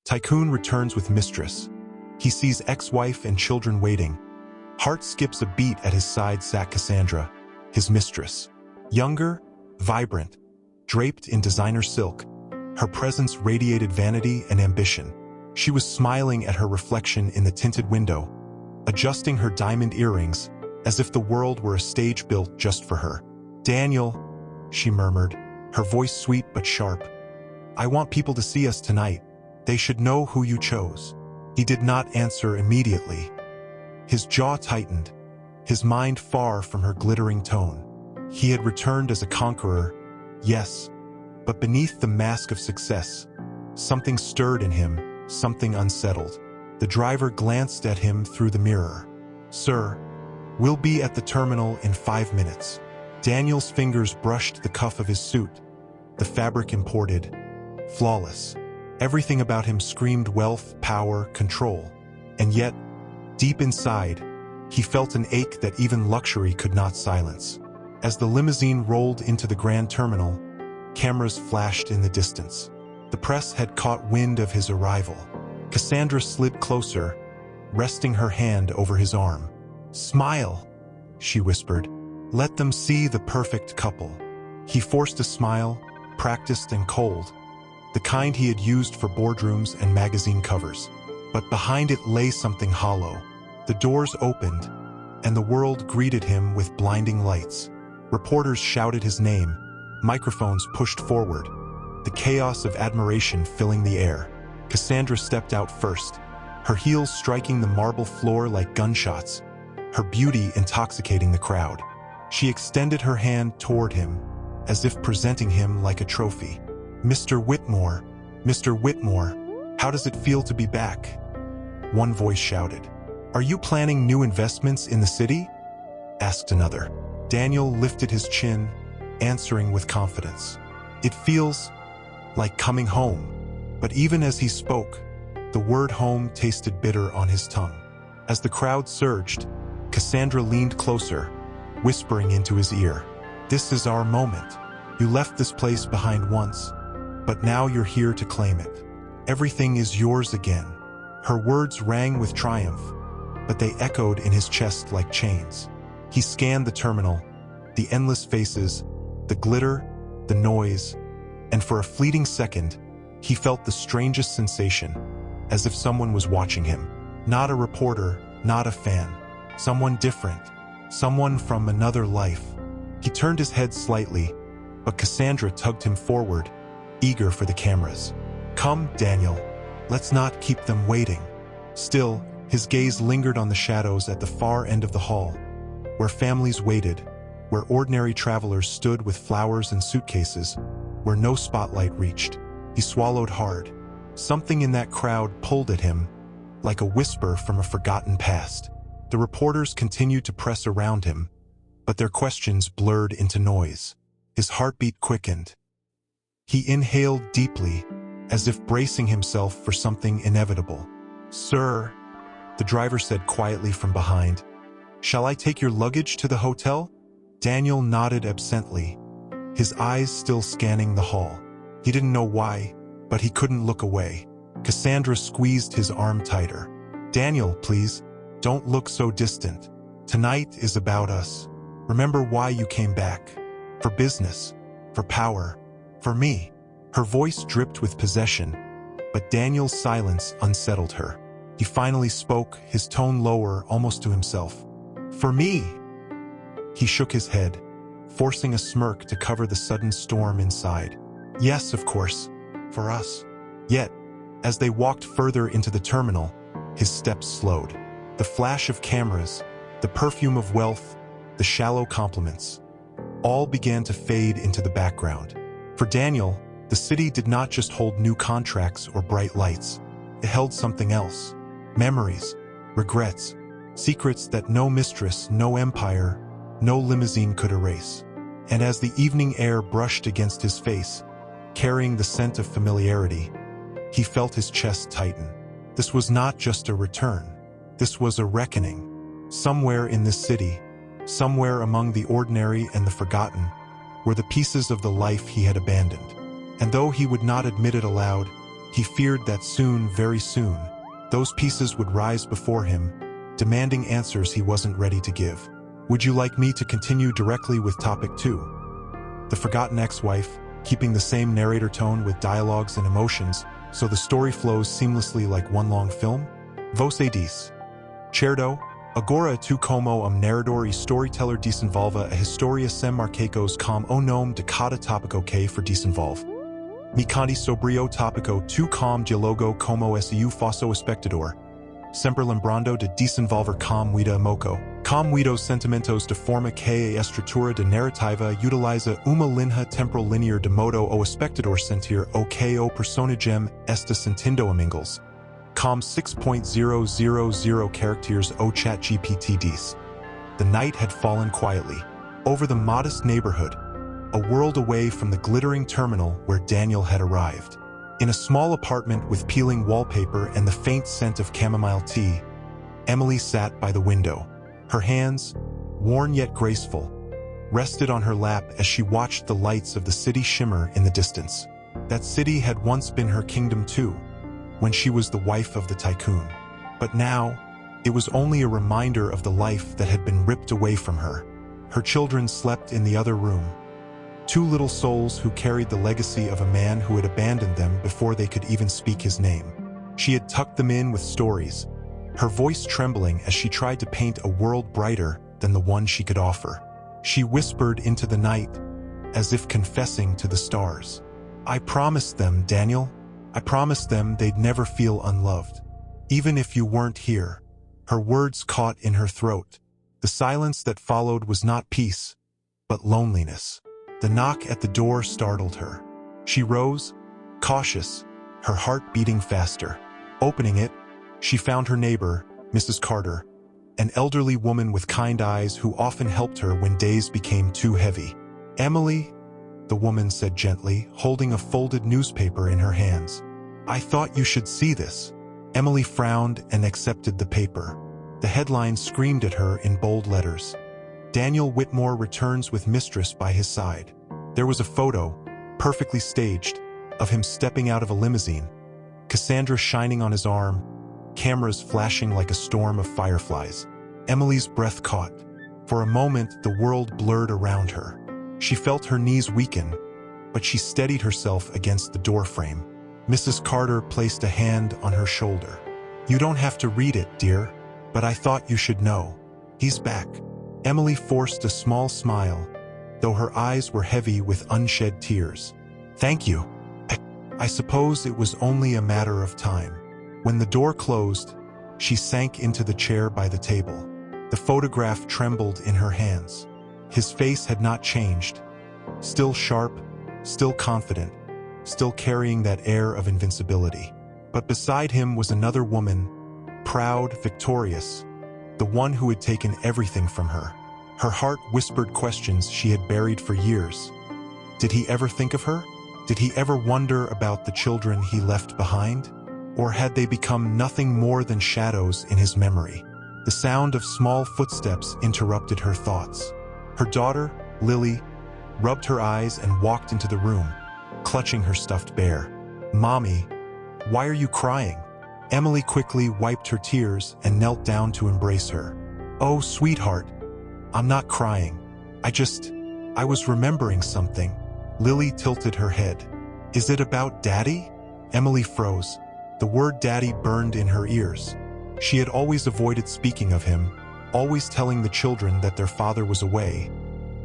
Tycoon returns with Mistress. He sees ex-wife and children waiting. Heart skips a beat at his side sat Cassandra, his mistress. Younger, vibrant, draped in designer silk, her presence radiated vanity and ambition. She was smiling at her reflection in the tinted window, adjusting her diamond earrings as if the world were a stage built just for her. "Daniel," she murmured, her voice sweet but sharp. "I want people to see us tonight. They should know who you chose." He did not answer immediately. His jaw tightened, his mind far from her glittering tone. He had returned as a conqueror, yes, but beneath the mask of success, something stirred in him, something unsettled. The driver glanced at him through the mirror. "Sir, we'll be at the terminal in 5 minutes." Daniel's fingers brushed the cuff of his suit, the fabric imported, flawless. Everything about him screamed wealth, power, control. And yet, deep inside, he felt an ache that even luxury could not silence. As the limousine rolled into the Grand Terminal, cameras flashed in the distance. The press had caught wind of his arrival. Cassandra slid closer, resting her hand over his arm. "Smile," she whispered. "Let them see the perfect couple." He forced a smile, practiced and cold, the kind he had used for boardrooms and magazine covers. But behind it lay something hollow. The doors opened, and the world greeted him with blinding lights. Reporters shouted his name, microphones pushed forward, the chaos of admiration filling the air. Cassandra stepped out first, her heels striking the marble floor like gunshots, her beauty intoxicating the crowd. She extended her hand toward him, as if presenting him like a trophy. "Mr. Whitmore, Mr. Whitmore, how does it feel to be back?" One voice shouted. "Are you planning new investments in the city?" asked another. Daniel lifted his chin, answering with confidence. "It feels like coming home." But even as he spoke, the word home tasted bitter on his tongue. As the crowd surged, Cassandra leaned closer, whispering into his ear, "This is our moment. You left this place behind once, but now you're here to claim it. Everything is yours again." Her words rang with triumph, but they echoed in his chest like chains. He scanned the terminal, the endless faces, the glitter, the noise, and for a fleeting second, he felt the strangest sensation, as if someone was watching him. Not a reporter, not a fan. Someone different, someone from another life. He turned his head slightly, but Cassandra tugged him forward, eager for the cameras. "Come, Daniel, let's not keep them waiting." Still, his gaze lingered on the shadows at the far end of the hall, where families waited, where ordinary travelers stood with flowers and suitcases, where no spotlight reached. He swallowed hard. Something in that crowd pulled at him, like a whisper from a forgotten past. The reporters continued to press around him, but their questions blurred into noise. His heartbeat quickened. He inhaled deeply, as if bracing himself for something inevitable. "Sir," the driver said quietly from behind, "shall I take your luggage to the hotel?" Daniel nodded absently, his eyes still scanning the hall. He didn't know why, but he couldn't look away. Cassandra squeezed his arm tighter. "Daniel, please, don't look so distant. Tonight is about us. Remember why you came back. For business, for power, for me." Her voice dripped with possession, but Daniel's silence unsettled her. He finally spoke, his tone lower, almost to himself. "For me." He shook his head, forcing a smirk to cover the sudden storm inside. "Yes, of course, for us." Yet, as they walked further into the terminal, his steps slowed. The flash of cameras, the perfume of wealth, the shallow compliments, all began to fade into the background. For Daniel, the city did not just hold new contracts or bright lights. It held something else. Memories, regrets, secrets that no mistress, no empire, no limousine could erase. And as the evening air brushed against his face, carrying the scent of familiarity, he felt his chest tighten. This was not just a return. This was a reckoning. Somewhere in this city, somewhere among the ordinary and the forgotten, were the pieces of the life he had abandoned. And though he would not admit it aloud, He feared that soon, very soon, those pieces would rise before him, demanding answers he wasn't ready to give. Would you like me to continue directly with topic 2? The forgotten ex-wife, keeping the same narrator tone with dialogues and emotions, so the story flows seamlessly like one long film? Você diz. Certo, agora tu como narrador e storyteller desenvolva a história sem marcos com o nome de cada tópico que for desenvolve. Me conte sobre o tópico tu com dialogo como su faço espectador, sempre lembrando de desenvolver com muita emoção. Com muitos sentimentos de forma que a estrutura de narrativa utiliza uma linha temporal linear de modo o espectador sentir o que o personagem está sentindo amigos. Com 6.000 characters o chat GPT diz. The night had fallen quietly, over the modest neighborhood, a world away from the glittering terminal where Daniel had arrived. In a small apartment with peeling wallpaper and the faint scent of chamomile tea, Emily sat by the window. Her hands, worn yet graceful, rested on her lap as she watched the lights of the city shimmer in the distance. That city had once been her kingdom too, when she was the wife of the tycoon. But now, it was only a reminder of the life that had been ripped away from her. Her children slept in the other room, two little souls who carried the legacy of a man who had abandoned them before they could even speak his name. She had tucked them in with stories, her voice trembling as she tried to paint a world brighter than the one she could offer. She whispered into the night, as if confessing to the stars. I promised them, Daniel. I promised them they'd never feel unloved. Even if you weren't here. Her words caught in her throat. The silence that followed was not peace, but loneliness. The knock at the door startled her. She rose, cautious, her heart beating faster. Opening it, she found her neighbor, Mrs. Carter, an elderly woman with kind eyes who often helped her when days became too heavy. Emily, the woman said gently, holding a folded newspaper in her hands. I thought you should see this. Emily frowned and accepted the paper. The headline screamed at her in bold letters. Daniel Whitmore returns with Mistress by his side. There was a photo, perfectly staged, of him stepping out of a limousine, Cassandra shining on his arm, cameras flashing like a storm of fireflies. Emily's breath caught. For a moment, the world blurred around her. She felt her knees weaken, but she steadied herself against the doorframe. Mrs. Carter placed a hand on her shoulder. You don't have to read it, dear, but I thought you should know. He's back. Emily forced a small smile, though her eyes were heavy with unshed tears. Thank you. I suppose it was only a matter of time. When the door closed, she sank into the chair by the table. The photograph trembled in her hands. His face had not changed. Still sharp, still confident, still carrying that air of invincibility. But beside him was another woman, proud, victorious, the one who had taken everything from her. Her heart whispered questions she had buried for years. Did he ever think of her? Did he ever wonder about the children he left behind? Or had they become nothing more than shadows in his memory? The sound of small footsteps interrupted her thoughts. Her daughter, Lily, rubbed her eyes and walked into the room, clutching her stuffed bear. Mommy, why are you crying? Emily quickly wiped her tears and knelt down to embrace her. Oh, sweetheart, I'm not crying. I was remembering something. Lily tilted her head. Is it about Daddy? Emily froze. The word Daddy burned in her ears. She had always avoided speaking of him, always telling the children that their father was away,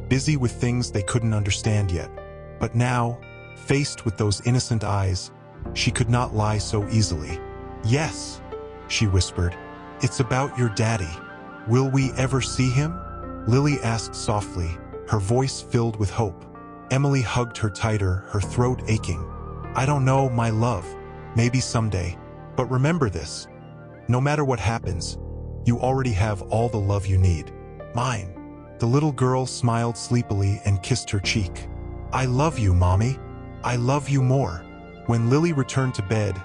busy with things they couldn't understand yet. But now, faced with those innocent eyes, she could not lie so easily. Yes, she whispered. It's about your daddy. Will we ever see him? Lily asked softly, her voice filled with hope. Emily hugged her tighter, her throat aching. I don't know, my love. Maybe someday. But remember this. No matter what happens, you already have all the love you need. Mine. The little girl smiled sleepily and kissed her cheek. I love you, Mommy. I love you more. When Lily returned to bed,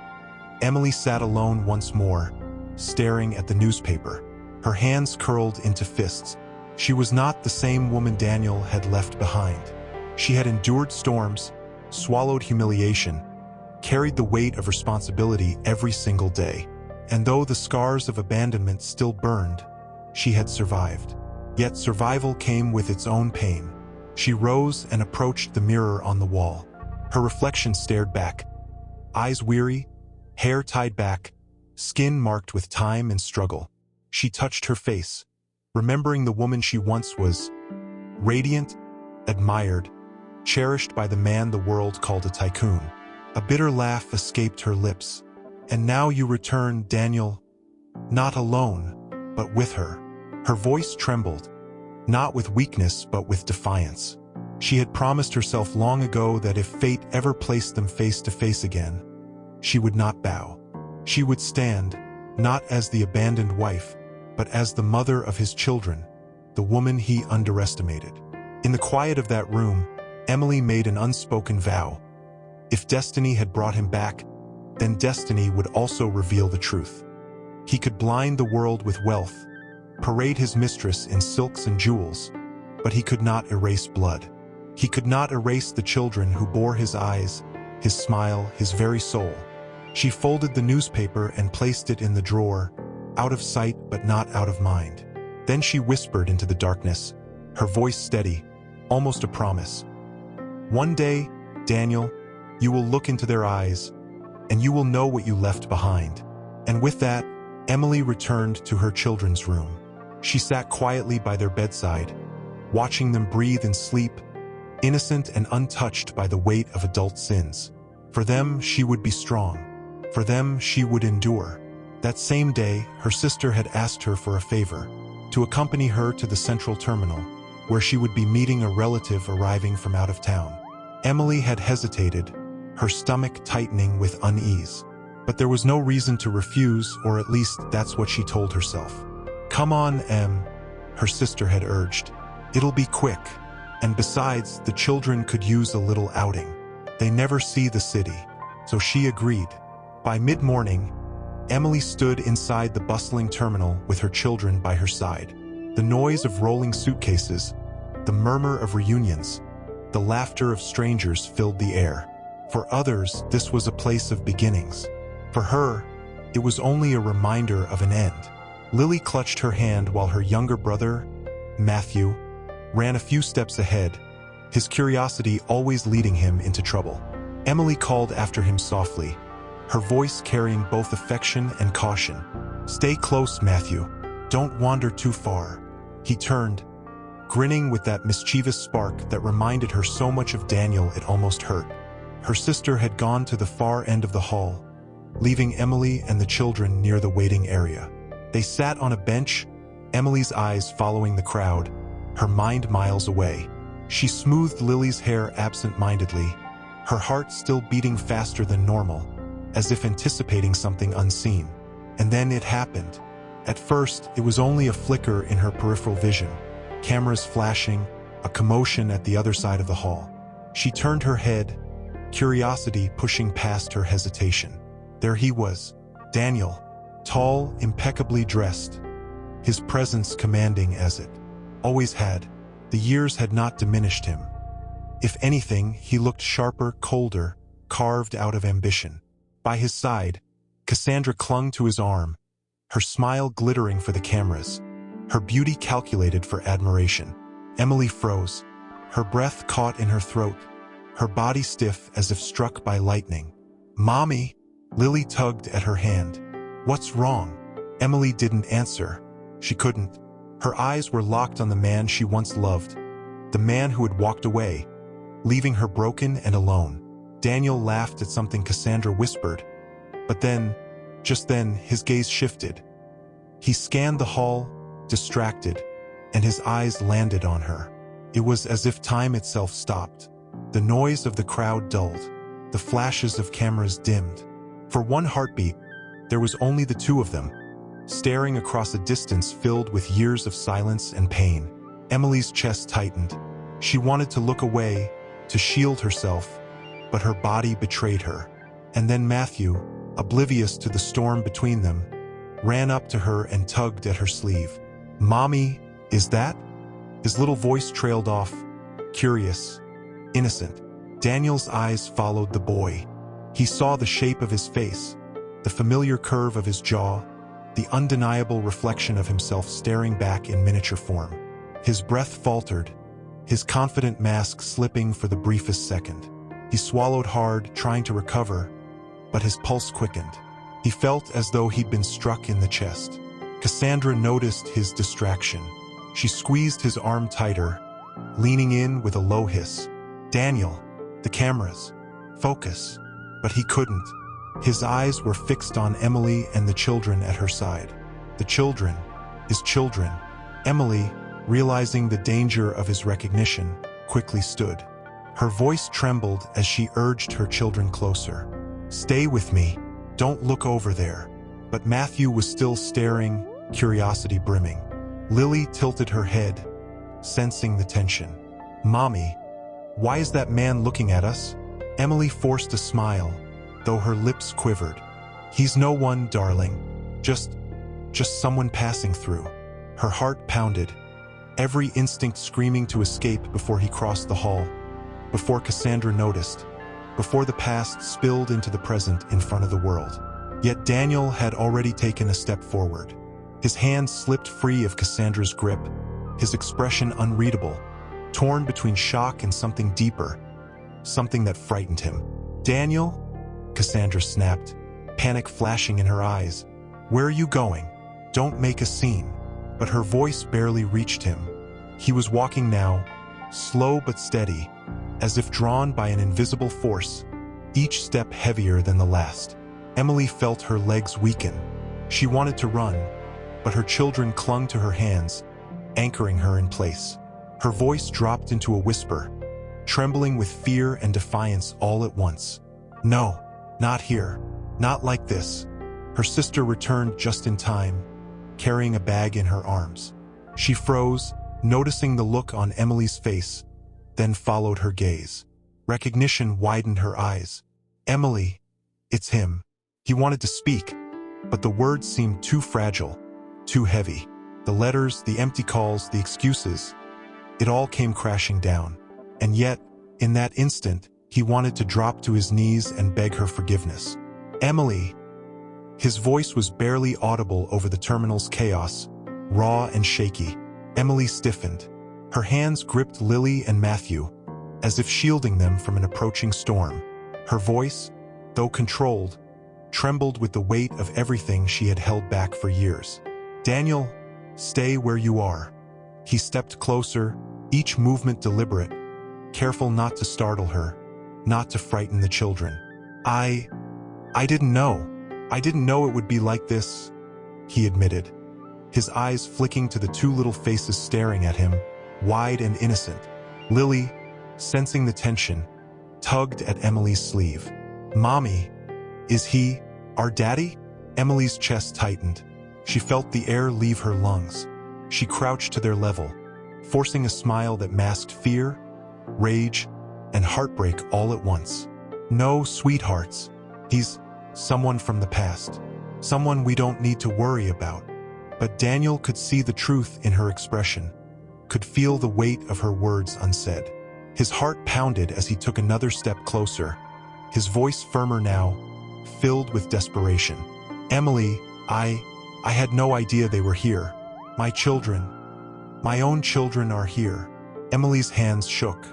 Emily sat alone once more, staring at the newspaper, her hands curled into fists. She was not the same woman Daniel had left behind. She had endured storms, swallowed humiliation, carried the weight of responsibility every single day. And though the scars of abandonment still burned, she had survived. Yet survival came with its own pain. She rose and approached the mirror on the wall. Her reflection stared back, eyes weary, hair tied back, skin marked with time and struggle. She touched her face, remembering the woman she once was, radiant, admired, cherished by the man the world called a tycoon. A bitter laugh escaped her lips. And now you return, Daniel, not alone, but with her. Her voice trembled, not with weakness but with defiance. She had promised herself long ago that if fate ever placed them face to face again, she would not bow. She would stand, not as the abandoned wife, but as the mother of his children, the woman he underestimated. In the quiet of that room, Emily made an unspoken vow. If destiny had brought him back, then destiny would also reveal the truth. He could blind the world with wealth, parade his mistress in silks and jewels, but he could not erase blood. He could not erase the children who bore his eyes, his smile, his very soul. She folded the newspaper and placed it in the drawer, out of sight but not out of mind. Then she whispered into the darkness, her voice steady, almost a promise. One day, Daniel, you will look into their eyes, and you will know what you left behind. And with that, Emily returned to her children's room. She sat quietly by their bedside, watching them breathe and sleep, innocent and untouched by the weight of adult sins. For them, she would be strong. For them, she would endure. That same day, her sister had asked her for a favor, to accompany her to the central terminal, where she would be meeting a relative arriving from out of town. Emily had hesitated, her stomach tightening with unease. But there was no reason to refuse, or at least that's what she told herself. Come on, Em, her sister had urged. It'll be quick. And besides, the children could use a little outing. They never see the city. So she agreed. By mid-morning, Emily stood inside the bustling terminal with her children by her side. The noise of rolling suitcases, the murmur of reunions, the laughter of strangers filled the air. For others, this was a place of beginnings. For her, it was only a reminder of an end. Lily clutched her hand while her younger brother, Matthew, ran a few steps ahead, his curiosity always leading him into trouble. Emily called after him softly, her voice carrying both affection and caution. Stay close, Matthew. Don't wander too far. He turned, grinning with that mischievous spark that reminded her so much of Daniel it almost hurt. Her sister had gone to the far end of the hall, leaving Emily and the children near the waiting area. They sat on a bench, Emily's eyes following the crowd, her mind miles away. She smoothed Lily's hair absent-mindedly, her heart still beating faster than normal, as if anticipating something unseen. And then it happened. At first, it was only a flicker in her peripheral vision, cameras flashing, a commotion at the other side of the hall. She turned her head, curiosity pushing past her hesitation. There he was, Daniel, tall, impeccably dressed, his presence commanding as it always had. The years had not diminished him. If anything, he looked sharper, colder, carved out of ambition. By his side, Cassandra clung to his arm, her smile glittering for the cameras, her beauty calculated for admiration. Emily froze, her breath caught in her throat, her body stiff as if struck by lightning. Mommy! Lily tugged at her hand. What's wrong? Emily didn't answer. She couldn't. Her eyes were locked on the man she once loved, the man who had walked away, leaving her broken and alone. Daniel laughed at something Cassandra whispered, but then, just then, his gaze shifted. He scanned the hall, distracted, and his eyes landed on her. It was as if time itself stopped. The noise of the crowd dulled, the flashes of cameras dimmed. For one heartbeat, there was only the two of them, staring across a distance filled with years of silence and pain. Emily's chest tightened. She wanted to look away, to shield herself, but her body betrayed her. And then Matthew, oblivious to the storm between them, ran up to her and tugged at her sleeve. Mommy, is that? His little voice trailed off, curious, innocent. Daniel's eyes followed the boy. He saw the shape of his face, the familiar curve of his jaw, the undeniable reflection of himself staring back in miniature form. His breath faltered, his confident mask slipping for the briefest second. He swallowed hard, trying to recover, but his pulse quickened. He felt as though he'd been struck in the chest. Cassandra noticed his distraction. She squeezed his arm tighter, leaning in with a low hiss. "Daniel, the cameras, focus." But he couldn't. His eyes were fixed on Emily and the children at her side. The children, his children. Emily, realizing the danger of his recognition, quickly stood. Her voice trembled as she urged her children closer. "Stay with me. Don't look over there." But Matthew was still staring, curiosity brimming. Lily tilted her head, sensing the tension. "Mommy, why is that man looking at us?" Emily forced a smile, though her lips quivered. "He's no one, darling. Just someone passing through." Her heart pounded, every instinct screaming to escape before he crossed the hall, before Cassandra noticed, before the past spilled into the present in front of the world. Yet Daniel had already taken a step forward. His hand slipped free of Cassandra's grip, his expression unreadable, torn between shock and something deeper, something that frightened him. "Daniel?" Cassandra snapped, panic flashing in her eyes. "Where are you going? Don't make a scene." But her voice barely reached him. He was walking now, slow but steady, as if drawn by an invisible force, each step heavier than the last. Emily felt her legs weaken. She wanted to run, but her children clung to her hands, anchoring her in place. Her voice dropped into a whisper, trembling with fear and defiance all at once. "No, not here. Not like this." Her sister returned just in time, carrying a bag in her arms. She froze, noticing the look on Emily's face, then followed her gaze. Recognition widened her eyes. "Emily, it's him." He wanted to speak, but the words seemed too fragile, too heavy. The letters, the empty calls, the excuses, it all came crashing down. And yet, in that instant, he wanted to drop to his knees and beg her forgiveness. "Emily." His voice was barely audible over the terminal's chaos, raw and shaky. Emily stiffened. Her hands gripped Lily and Matthew, as if shielding them from an approaching storm. Her voice, though controlled, trembled with the weight of everything she had held back for years. "Daniel, stay where you are." He stepped closer, each movement deliberate, careful not to startle her, not to frighten the children. I didn't know. I didn't know it would be like this," he admitted, his eyes flicking to the two little faces staring at him, wide and innocent. Lily, sensing the tension, tugged at Emily's sleeve. "Mommy, is he our daddy?" Emily's chest tightened. She felt the air leave her lungs. She crouched to their level, forcing a smile that masked fear, rage, and heartbreak all at once. "No, sweethearts. He's someone from the past. Someone we don't need to worry about." But Daniel could see the truth in her expression, could feel the weight of her words unsaid. His heart pounded as he took another step closer, his voice firmer now, filled with desperation. "Emily, I had no idea they were here. My children, my own children are here." Emily's hands shook.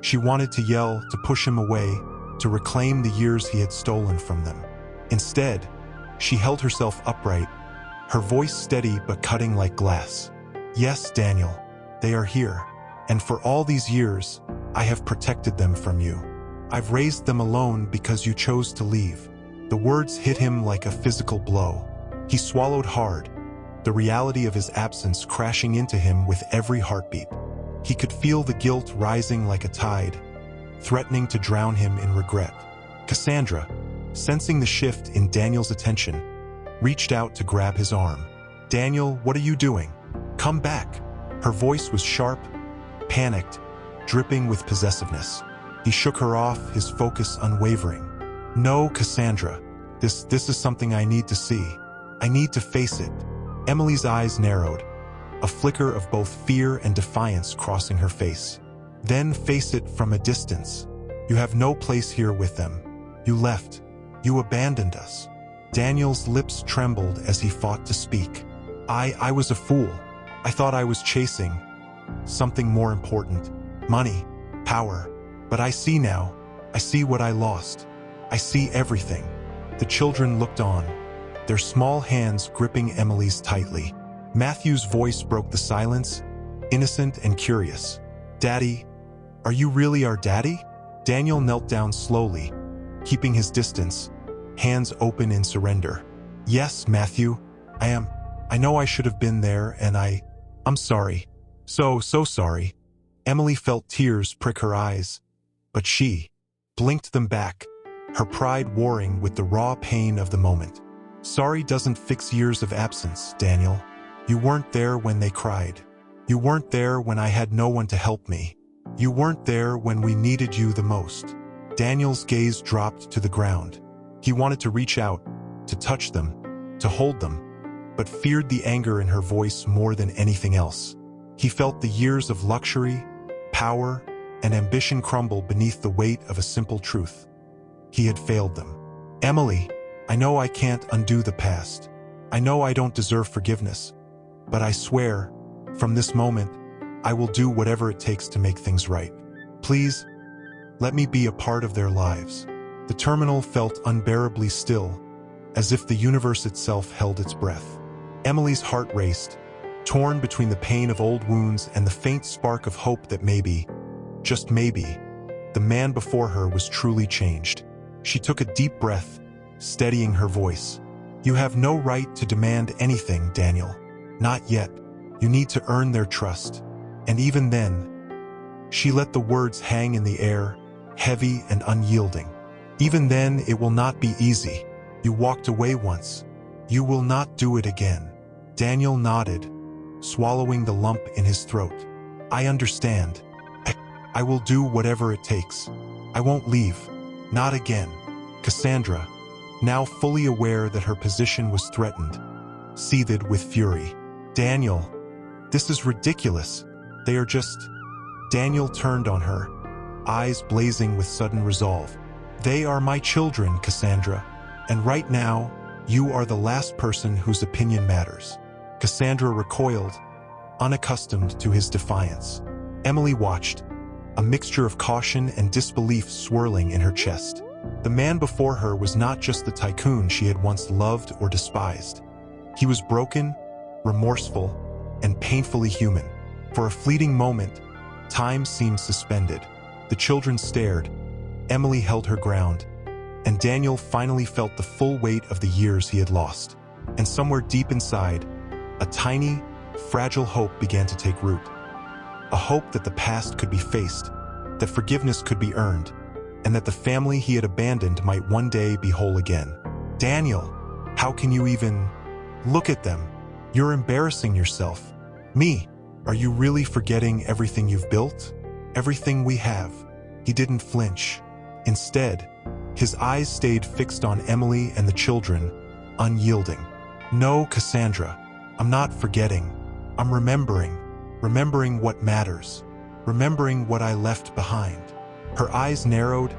She wanted to yell, to push him away, to reclaim the years he had stolen from them. Instead, she held herself upright, her voice steady but cutting like glass. "Yes, Daniel, they are here. And for all these years, I have protected them from you. I've raised them alone because you chose to leave." The words hit him like a physical blow. He swallowed hard, the reality of his absence crashing into him with every heartbeat. He could feel the guilt rising like a tide, threatening to drown him in regret. Cassandra, sensing the shift in Daniel's attention, reached out to grab his arm. "Daniel, what are you doing? Come back." Her voice was sharp, panicked, dripping with possessiveness. He shook her off, his focus unwavering. "No, Cassandra, this is something I need to see. I need to face it." Emily's eyes narrowed, a flicker of both fear and defiance crossing her face. "Then face it from a distance. You have no place here with them. You left, You abandoned us." Daniel's lips trembled as he fought to speak. I was a fool. I thought I was chasing something more important. Money, power. But I see now. I see what I lost. I see everything." The children looked on, their small hands gripping Emily's tightly. Matthew's voice broke the silence, innocent and curious. "Daddy, are you really our daddy?" Daniel knelt down slowly, keeping his distance, hands open in surrender. "Yes, Matthew, I am. I know I should have been there, and I'm sorry. So sorry." Emily felt tears prick her eyes, but she blinked them back, her pride warring with the raw pain of the moment. "Sorry doesn't fix years of absence, Daniel. You weren't there when they cried. You weren't there when I had no one to help me. You weren't there when we needed you the most." Daniel's gaze dropped to the ground. He wanted to reach out, to touch them, to hold them, but feared the anger in her voice more than anything else. He felt the years of luxury, power, and ambition crumble beneath the weight of a simple truth. He had failed them. "Emily, I know I can't undo the past. I know I don't deserve forgiveness. But I swear, from this moment, I will do whatever it takes to make things right. Please, let me be a part of their lives." The terminal felt unbearably still, as if the universe itself held its breath. Emily's heart raced, torn between the pain of old wounds and the faint spark of hope that maybe, just maybe, the man before her was truly changed. She took a deep breath, steadying her voice. "You have no right to demand anything, Daniel. Not yet. You need to earn their trust. And even then..." She let the words hang in the air, heavy and unyielding. "Even then, it will not be easy. You walked away once. You will not do it again." Daniel nodded, swallowing the lump in his throat. "I understand. I will do whatever it takes. I won't leave. Not again." Cassandra, now fully aware that her position was threatened, seethed with fury. "Daniel, this is ridiculous. They are just..." Daniel turned on her, eyes blazing with sudden resolve. "They are my children, Cassandra, and right now, you are the last person whose opinion matters." Cassandra recoiled, unaccustomed to his defiance. Emily watched, a mixture of caution and disbelief swirling in her chest. The man before her was not just the tycoon she had once loved or despised. He was broken, remorseful, and painfully human. For a fleeting moment, time seemed suspended. The children stared. Emily held her ground, and Daniel finally felt the full weight of the years he had lost. And somewhere deep inside, a tiny, fragile hope began to take root. A hope that the past could be faced, that forgiveness could be earned, and that the family he had abandoned might one day be whole again. "Daniel, how can you even... Look at them. You're embarrassing yourself. Me, are you really forgetting everything you've built? Everything we have?" He didn't flinch. Instead, his eyes stayed fixed on Emily and the children, unyielding. "No, Cassandra, I'm not forgetting. I'm remembering. Remembering what matters. Remembering what I left behind." Her eyes narrowed,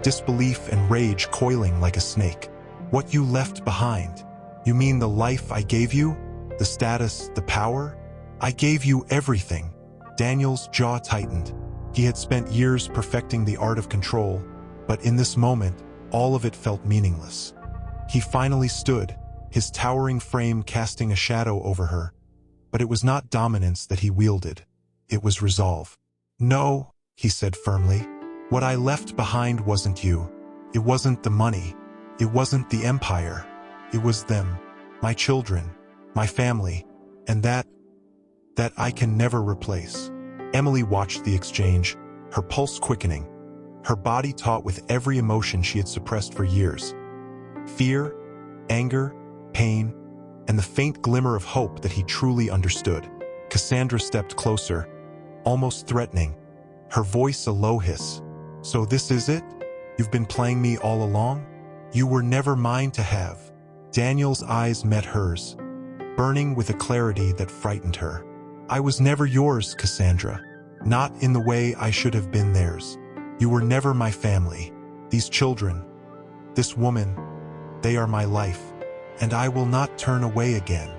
disbelief and rage coiling like a snake. "What you left behind? You mean the life I gave you? The status, the power? I gave you everything." Daniel's jaw tightened. He had spent years perfecting the art of control, but in this moment, all of it felt meaningless. He finally stood, his towering frame casting a shadow over her. But it was not dominance that he wielded. It was resolve. "No," he said firmly. "What I left behind wasn't you. It wasn't the money. It wasn't the empire. It was them, my children, my family, and that I can never replace." Emily watched the exchange, her pulse quickening, her body taut with every emotion she had suppressed for years. Fear, anger, pain, and the faint glimmer of hope that he truly understood. Cassandra stepped closer, almost threatening, her voice a low hiss. "So this is it? You've been playing me all along? You were never mine to have." Daniel's eyes met hers, burning with a clarity that frightened her. "I was never yours, Cassandra. Not in the way I should have been theirs. You were never my family. These children, This woman, they are my life, and I will not turn away again."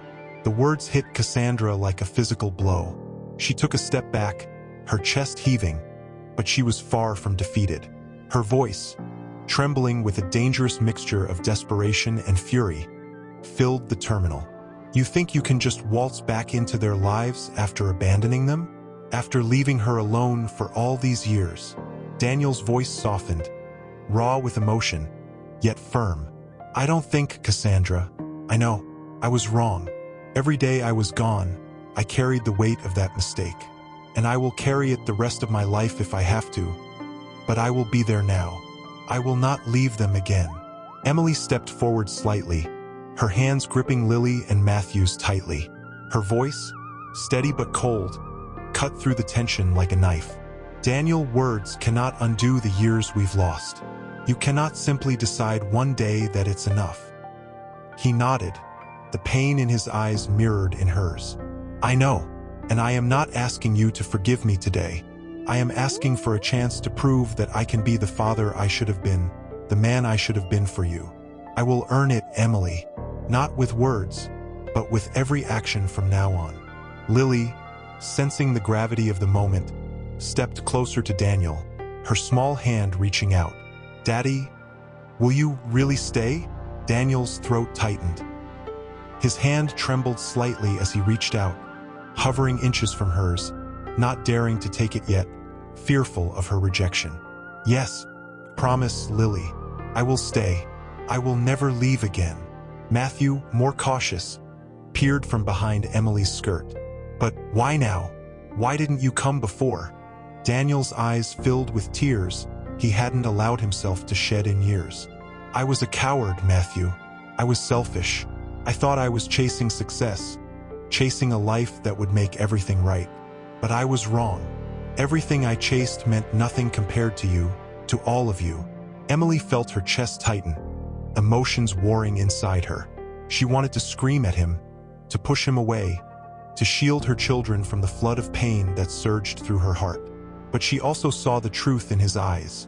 The words hit Cassandra like a physical blow. She took a step back, her chest heaving, but she was far from defeated. Her voice, trembling with a dangerous mixture of desperation and fury, filled the terminal. "You think you can just waltz back into their lives after abandoning them? After leaving her alone for all these years?" Daniel's voice softened, raw with emotion, yet firm. "I don't think, Cassandra. I know, I was wrong. Every day I was gone, I carried the weight of that mistake. And I will carry it the rest of my life if I have to. But I will be there now. I will not leave them again." Emily stepped forward slightly, her hands gripping Lily and Matthew's tightly. Her voice, steady but cold, cut through the tension like a knife. "Daniel, words cannot undo the years we've lost. You cannot simply decide one day that it's enough." He nodded, the pain in his eyes mirrored in hers. "I know, and I am not asking you to forgive me today. I am asking for a chance to prove that I can be the father I should have been, the man I should have been for you. I will earn it, Emily, not with words, but with every action from now on." Lily, sensing the gravity of the moment, stepped closer to Daniel, her small hand reaching out. "Daddy, will you really stay?" Daniel's throat tightened. His hand trembled slightly as he reached out, hovering inches from hers, not daring to take it yet, fearful of her rejection. "Yes, promise, Lily. I will stay. I will never leave again." Matthew, more cautious, peered from behind Emily's skirt. "But why now? Why didn't you come before?" Daniel's eyes filled with tears he hadn't allowed himself to shed in years. "I was a coward, Matthew. I was selfish. I thought I was chasing success, chasing a life that would make everything right. But I was wrong. Everything I chased meant nothing compared to you, to all of you." Emily felt her chest tighten, emotions warring inside her. She wanted to scream at him, to push him away, to shield her children from the flood of pain that surged through her heart. But she also saw the truth in his eyes,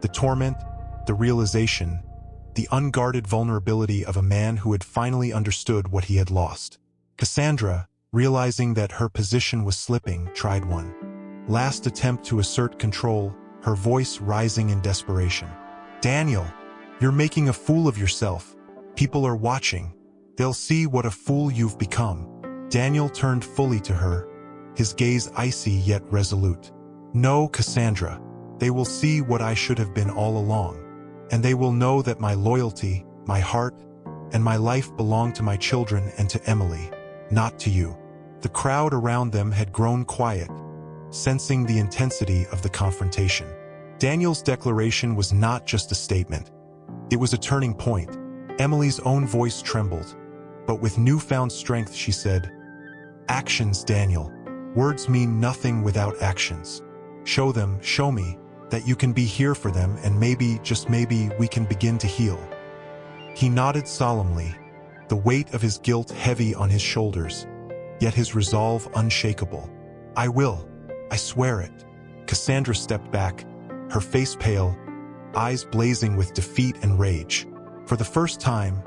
the torment, the realization, the unguarded vulnerability of a man who had finally understood what he had lost. Cassandra, realizing that her position was slipping, tried one last attempt to assert control, her voice rising in desperation. "Daniel, you're making a fool of yourself. People are watching. They'll see what a fool you've become." Daniel turned fully to her, his gaze icy yet resolute. "No, Cassandra. They will see what I should have been all along. And they will know that my loyalty, my heart, and my life belong to my children and to Emily, not to you." The crowd around them had grown quiet, sensing the intensity of the confrontation. Daniel's declaration was not just a statement. It was a turning point. Emily's own voice trembled, but with newfound strength she said, "Actions, Daniel. Words mean nothing without actions. Show them, show me, that you can be here for them, and maybe, just maybe, we can begin to heal." He nodded solemnly, the weight of his guilt heavy on his shoulders, yet his resolve unshakable. "I will. I swear it." Cassandra stepped back, her face pale, eyes blazing with defeat and rage. For the first time,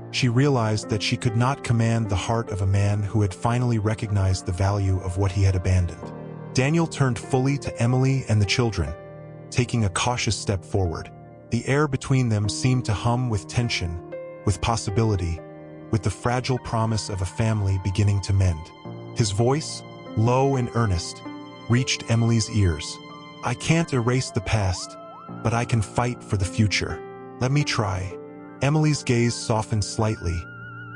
she realized that she could not command the heart of a man who had finally recognized the value of what he had abandoned. Daniel turned fully to Emily and the children, taking a cautious step forward. The air between them seemed to hum with tension, with possibility, with the fragile promise of a family beginning to mend. His voice, low and earnest, reached Emily's ears. "I can't erase the past, but I can fight for the future. Let me try." Emily's gaze softened slightly,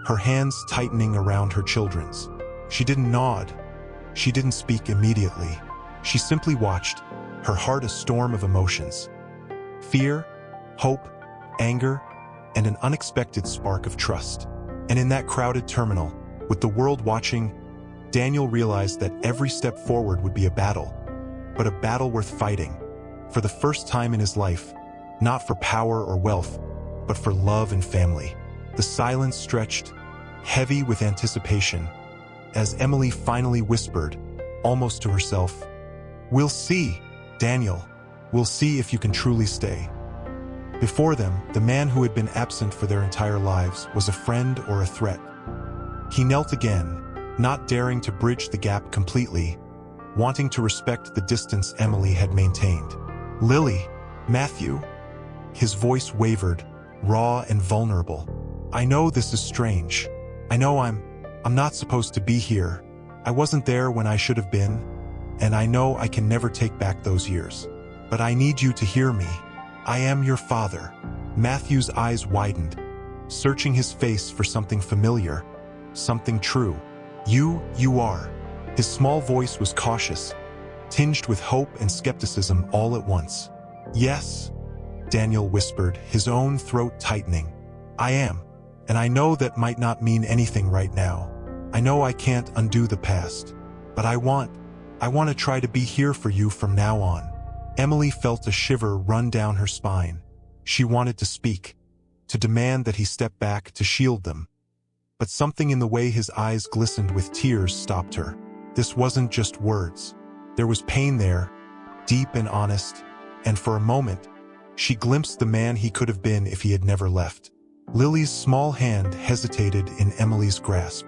her hands tightening around her children's. She didn't nod. She didn't speak immediately. She simply watched, her heart a storm of emotions. Fear, hope, anger, and an unexpected spark of trust. And in that crowded terminal, with the world watching, Daniel realized that every step forward would be a battle, but a battle worth fighting. For the first time in his life, not for power or wealth, but for love and family. The silence stretched, heavy with anticipation, as Emily finally whispered, almost to herself, "We'll see, Daniel. We'll see if you can truly stay." Before them, the man who had been absent for their entire lives was a friend or a threat. He knelt again, not daring to bridge the gap completely, wanting to respect the distance Emily had maintained. "Lily, Matthew." His voice wavered, raw and vulnerable. "I know this is strange. I know I'm not supposed to be here. I wasn't there when I should have been, and I know I can never take back those years. But I need you to hear me. I am your father." Matthew's eyes widened, searching his face for something familiar, something true. You are." His small voice was cautious, tinged with hope and skepticism all at once. "Yes," Daniel whispered, his own throat tightening. "I am. And I know that might not mean anything right now. I know I can't undo the past. But I want to try to be here for you from now on." Emily felt a shiver run down her spine. She wanted to speak, to demand that he step back to shield them. But something in the way his eyes glistened with tears stopped her. This wasn't just words. There was pain there, deep and honest, and for a moment, she glimpsed the man he could have been if he had never left. Lily's small hand hesitated in Emily's grasp.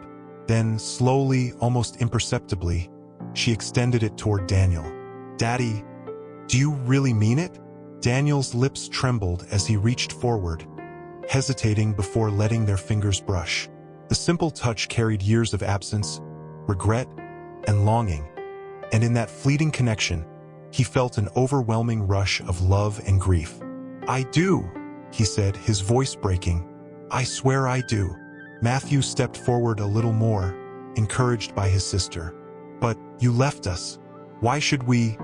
Then, slowly, almost imperceptibly, she extended it toward Daniel. "Daddy, do you really mean it?" Daniel's lips trembled as he reached forward, hesitating before letting their fingers brush. The simple touch carried years of absence, regret, and longing, and in that fleeting connection, he felt an overwhelming rush of love and grief. "I do," he said, his voice breaking. "I swear I do." Matthew stepped forward a little more, encouraged by his sister. "But you left us. Why should we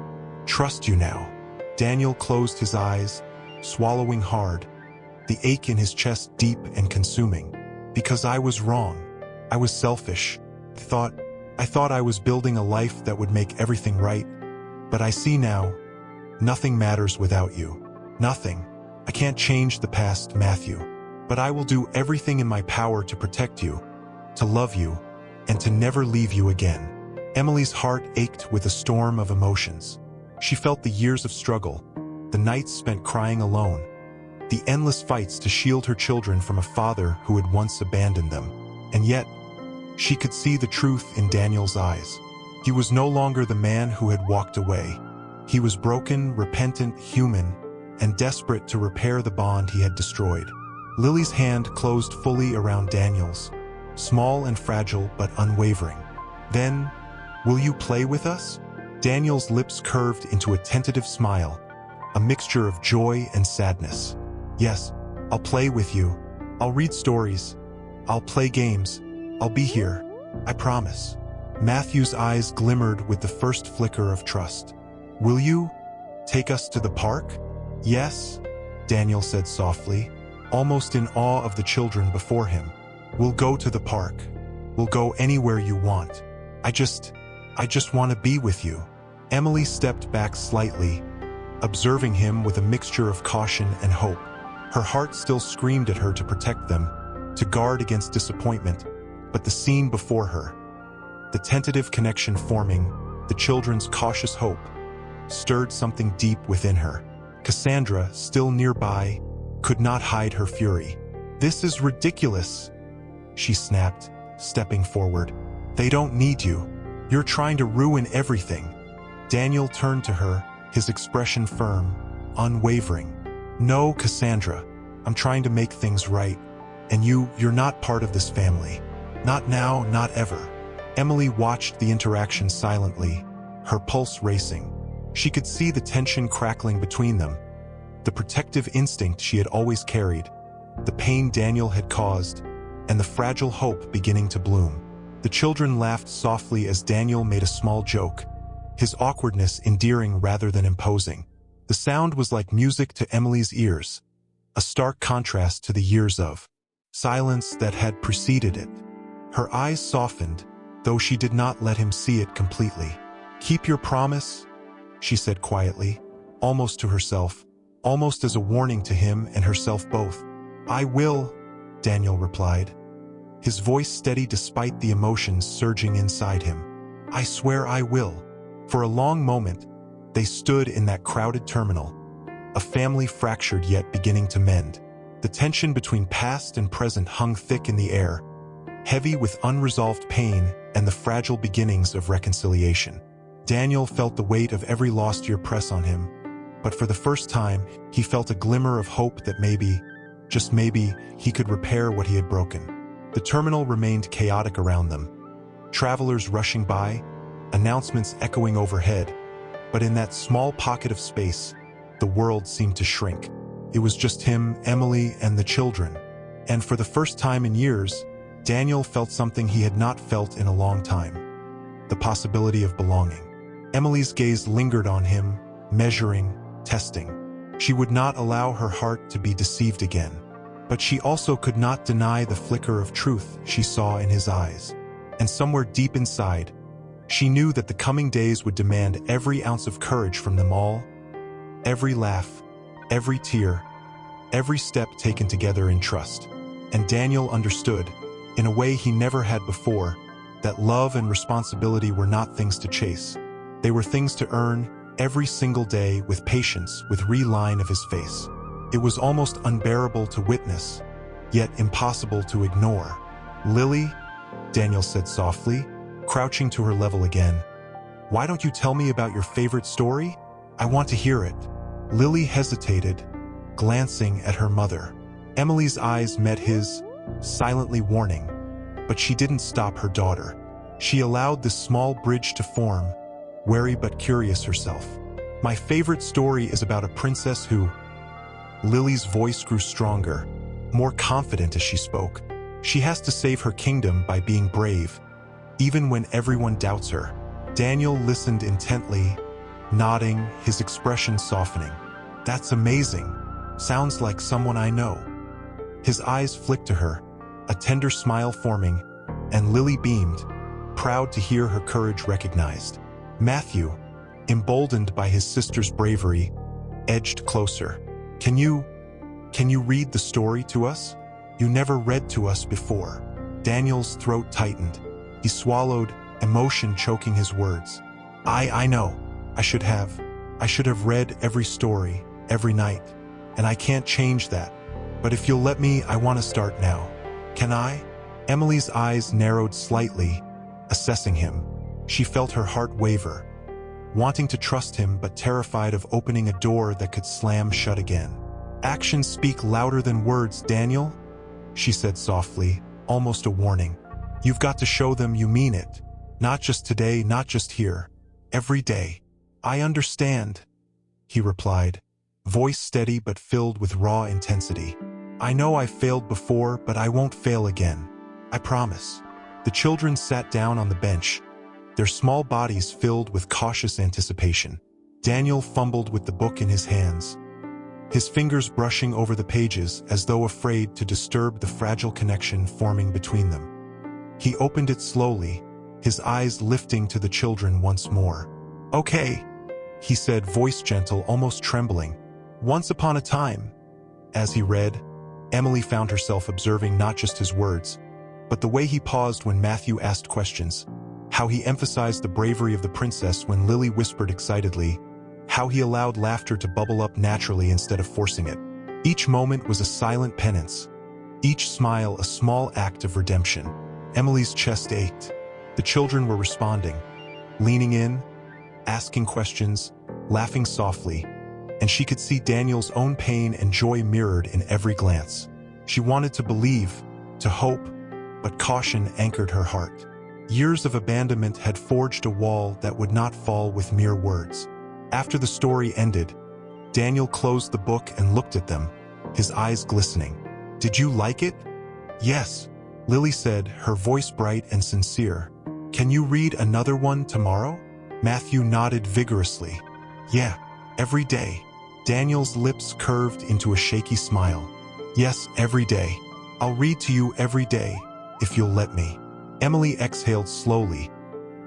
trust you now?" Daniel closed his eyes, swallowing hard, the ache in his chest deep and consuming. "Because I was wrong. I was selfish. I thought I was building a life that would make everything right. But I see now, nothing matters without you. Nothing. I can't change the past, Matthew. But I will do everything in my power to protect you, to love you, and to never leave you again." Emily's heart ached with a storm of emotions. She felt the years of struggle, the nights spent crying alone, the endless fights to shield her children from a father who had once abandoned them. And yet, she could see the truth in Daniel's eyes. He was no longer the man who had walked away. He was broken, repentant, human, and desperate to repair the bond he had destroyed. Lily's hand closed fully around Daniel's, small and fragile but unwavering. "Then, will you play with us?" Daniel's lips curved into a tentative smile, a mixture of joy and sadness. "Yes, I'll play with you. I'll read stories. I'll play games. I'll be here. I promise." Matthew's eyes glimmered with the first flicker of trust. "Will you take us to the park?" "Yes," Daniel said softly, almost in awe of the children before him. "We'll go to the park. We'll go anywhere you want. I just want to be with you." Emily stepped back slightly, observing him with a mixture of caution and hope. Her heart still screamed at her to protect them, to guard against disappointment, but the scene before her, the tentative connection forming, the children's cautious hope, stirred something deep within her. Cassandra, still nearby, could not hide her fury. "This is ridiculous," she snapped, stepping forward. "They don't need you. You're trying to ruin everything." Daniel turned to her, his expression firm, unwavering. "No, Cassandra, I'm trying to make things right. And you're not part of this family. Not now, not ever." Emily watched the interaction silently, her pulse racing. She could see the tension crackling between them, the protective instinct she had always carried, the pain Daniel had caused, and the fragile hope beginning to bloom. The children laughed softly as Daniel made a small joke, his awkwardness endearing rather than imposing. The sound was like music to Emily's ears, a stark contrast to the years of silence that had preceded it. Her eyes softened, though she did not let him see it completely. "Keep your promise," she said quietly, almost to herself, almost as a warning to him and herself both. "I will," Daniel replied, his voice steady despite the emotions surging inside him. "I swear I will." For a long moment, they stood in that crowded terminal, a family fractured yet beginning to mend. The tension between past and present hung thick in the air, heavy with unresolved pain and the fragile beginnings of reconciliation. Daniel felt the weight of every lost year press on him, but for the first time, he felt a glimmer of hope that maybe, just maybe, he could repair what he had broken. The terminal remained chaotic around them, travelers rushing by, announcements echoing overhead, but in that small pocket of space, the world seemed to shrink. It was just him, Emily, and the children, and for the first time in years, Daniel felt something he had not felt in a long time: the possibility of belonging. Emily's gaze lingered on him, measuring, testing. She would not allow her heart to be deceived again, but she also could not deny the flicker of truth she saw in his eyes. And somewhere deep inside, she knew that the coming days would demand every ounce of courage from them all, every laugh, every tear, every step taken together in trust. And Daniel understood, in a way he never had before, that love and responsibility were not things to chase. They were things to earn every single day with patience, with reline of his face. It was almost unbearable to witness, yet impossible to ignore. "Lily," Daniel said softly, crouching to her level again, "why don't you tell me about your favorite story? I want to hear it." Lily hesitated, glancing at her mother. Emily's eyes met his, silently warning, but she didn't stop her daughter. She allowed this small bridge to form, wary but curious herself. "My favorite story is about a princess who..." Lily's voice grew stronger, more confident as she spoke. "She has to save her kingdom by being brave, even when everyone doubts her." Daniel listened intently, nodding, his expression softening. "That's amazing. Sounds like someone I know." His eyes flicked to her, a tender smile forming, and Lily beamed, proud to hear her courage recognized. Matthew, emboldened by his sister's bravery, edged closer. Can you read the story to us? You never read to us before." Daniel's throat tightened. He swallowed, emotion choking his words. I know. I should have read every story, every night, and I can't change that. But if you'll let me, I want to start now. Can I?" Emily's eyes narrowed slightly, assessing him. She felt her heart waver, wanting to trust him but terrified of opening a door that could slam shut again. "Actions speak louder than words, Daniel," she said softly, almost a warning. "You've got to show them you mean it. Not just today, not just here. Every day." "I understand," he replied, voice steady but filled with raw intensity. "I know I've failed before, but I won't fail again. I promise." The children sat down on the bench, their small bodies filled with cautious anticipation. Daniel fumbled with the book in his hands, his fingers brushing over the pages as though afraid to disturb the fragile connection forming between them. He opened it slowly, his eyes lifting to the children once more. "Okay," he said, voice gentle, almost trembling. "Once upon a time." As he read, Emily found herself observing not just his words, but the way he paused when Matthew asked questions, how he emphasized the bravery of the princess when Lily whispered excitedly, how he allowed laughter to bubble up naturally instead of forcing it. Each moment was a silent penance, each smile a small act of redemption. Emily's chest ached. The children were responding, leaning in, asking questions, laughing softly, and she could see Daniel's own pain and joy mirrored in every glance. She wanted to believe, to hope, but caution anchored her heart. Years of abandonment had forged a wall that would not fall with mere words. After the story ended, Daniel closed the book and looked at them, his eyes glistening. "Did you like it?" "Yes," Lily said, her voice bright and sincere. "Can you read another one tomorrow?" Matthew nodded vigorously. "Yeah, every day." Daniel's lips curved into a shaky smile. "Yes, every day. I'll read to you every day, if you'll let me." Emily exhaled slowly,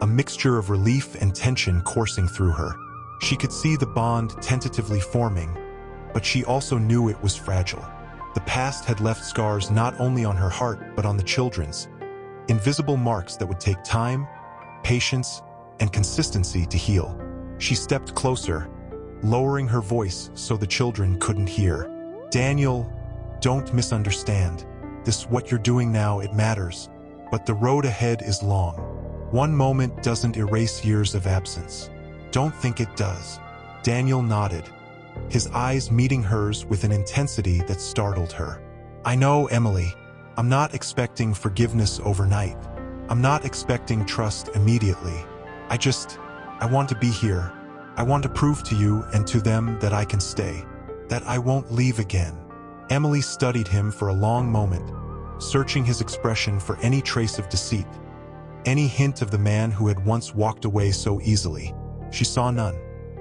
a mixture of relief and tension coursing through her. She could see the bond tentatively forming, but she also knew it was fragile. The past had left scars not only on her heart but on the children's, invisible marks that would take time, patience, and consistency to heal. She stepped closer, lowering her voice so the children couldn't hear. "Daniel, don't misunderstand. What you're doing now, it matters. But the road ahead is long. One moment doesn't erase years of absence. Don't think it does." Daniel nodded, his eyes meeting hers with an intensity that startled her. "I know, Emily. I'm not expecting forgiveness overnight. I'm not expecting trust immediately. I want to be here. I want to prove to you and to them that I can stay, that I won't leave again." Emily studied him for a long moment, searching his expression for any trace of deceit, any hint of the man who had once walked away so easily. She saw none.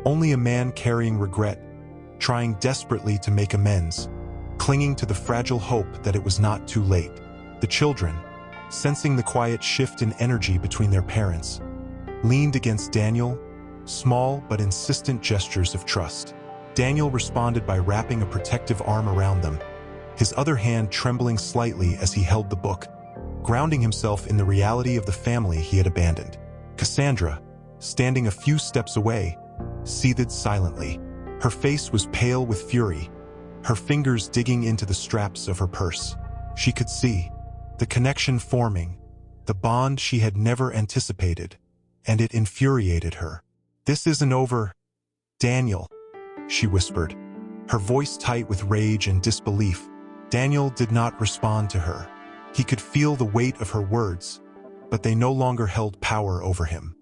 Only a man carrying regret, trying desperately to make amends, clinging to the fragile hope that it was not too late. The children, sensing the quiet shift in energy between their parents, leaned against Daniel, small but insistent gestures of trust. Daniel responded by wrapping a protective arm around them, his other hand trembling slightly as he held the book, grounding himself in the reality of the family he had abandoned. Cassandra, standing a few steps away, seethed silently. Her face was pale with fury, her fingers digging into the straps of her purse. She could see the connection forming, the bond she had never anticipated, and it infuriated her. "This isn't over, Daniel," she whispered, her voice tight with rage and disbelief. Daniel did not respond to her. He could feel the weight of her words, but they no longer held power over him.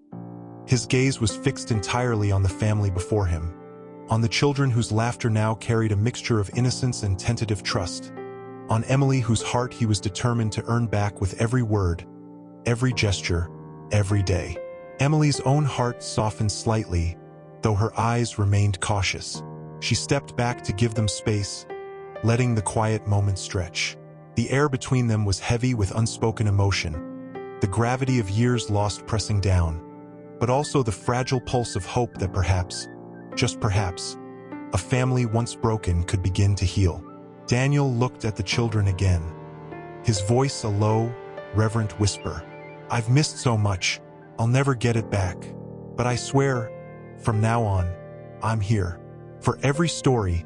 His gaze was fixed entirely on the family before him, on the children whose laughter now carried a mixture of innocence and tentative trust, on Emily whose heart he was determined to earn back with every word, every gesture, every day. Emily's own heart softened slightly, though her eyes remained cautious. She stepped back to give them space, letting the quiet moment stretch. The air between them was heavy with unspoken emotion, the gravity of years lost pressing down, but also the fragile pulse of hope that perhaps, just perhaps, a family once broken could begin to heal. Daniel looked at the children again, his voice a low, reverent whisper. "I've missed so much. I'll never get it back. But I swear, from now on, I'm here. For every story,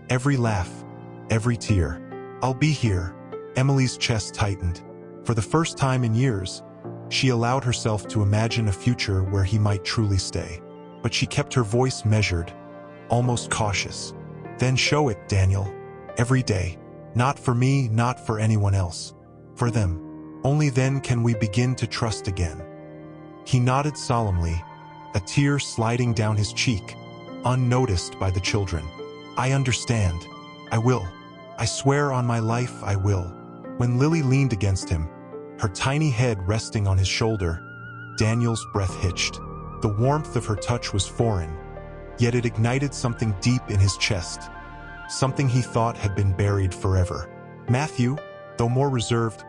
every laugh, every tear. I'll be here." Emily's chest tightened. For the first time in years, she allowed herself to imagine a future where he might truly stay. But she kept her voice measured, almost cautious. "Then show it, Daniel. Every day. Not for me, not for anyone else. For them. Only then can we begin to trust again." He nodded solemnly, a tear sliding down his cheek, unnoticed by the children. "I understand. I will. I swear on my life I will." When Lily leaned against him, her tiny head resting on his shoulder, Daniel's breath hitched. The warmth of her touch was foreign, yet it ignited something deep in his chest, something he thought had been buried forever. Matthew, though more reserved,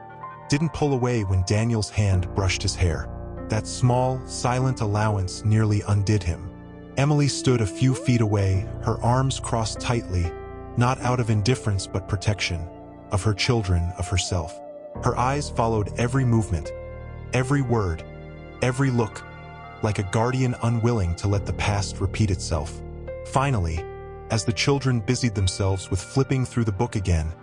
didn't pull away when Daniel's hand brushed his hair. That small, silent allowance nearly undid him. Emily stood a few feet away, her arms crossed tightly, not out of indifference but protection, of her children, of herself. Her eyes followed every movement, every word, every look, like a guardian unwilling to let the past repeat itself. Finally, as the children busied themselves with flipping through the book again,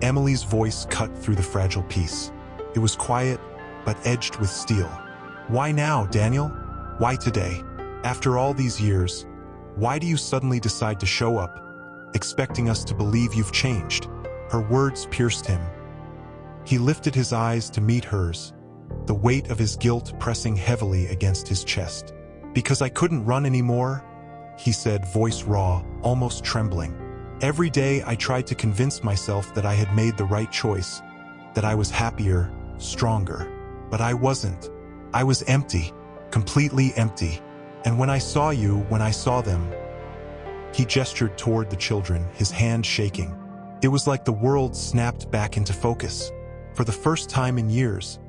Emily's voice cut through the fragile peace. It was quiet, but edged with steel. "Why now, Daniel? Why today? After all these years, why do you suddenly decide to show up, expecting us to believe you've changed?" Her words pierced him. He lifted his eyes to meet hers, the weight of his guilt pressing heavily against his chest. "Because I couldn't run anymore," he said, voice raw, almost trembling. "Every day I tried to convince myself that I had made the right choice, that I was happier, stronger. But I wasn't. I was empty, completely empty. And when I saw you, when I saw them..." He gestured toward the children, his hand shaking. It was like the world snapped back into focus. For the first time in years,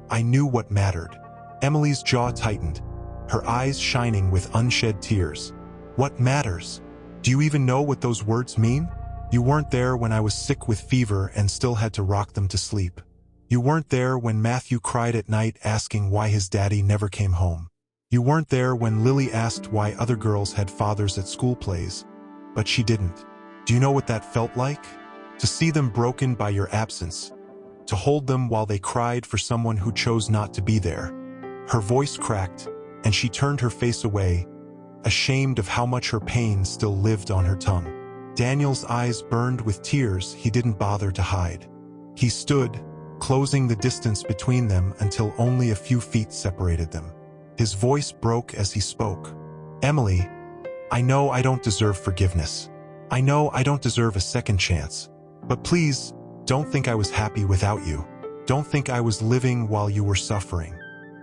I knew what mattered. Emily's jaw tightened, her eyes shining with unshed tears. "What matters? Do you even know what those words mean? You weren't there when I was sick with fever and still had to rock them to sleep. You weren't there when Matthew cried at night asking why his daddy never came home. You weren't there when Lily asked why other girls had fathers at school plays, but she didn't. Do you know what that felt like? To see them broken by your absence, to hold them while they cried for someone who chose not to be there. Her voice cracked, and she turned her face away, ashamed of how much her pain still lived on her tongue. Daniel's eyes burned with tears he didn't bother to hide. He stood, closing the distance between them until only a few feet separated them. His voice broke as he spoke. Emily, I know I don't deserve forgiveness. I know I don't deserve a second chance. But please, don't think I was happy without you. Don't think I was living while you were suffering.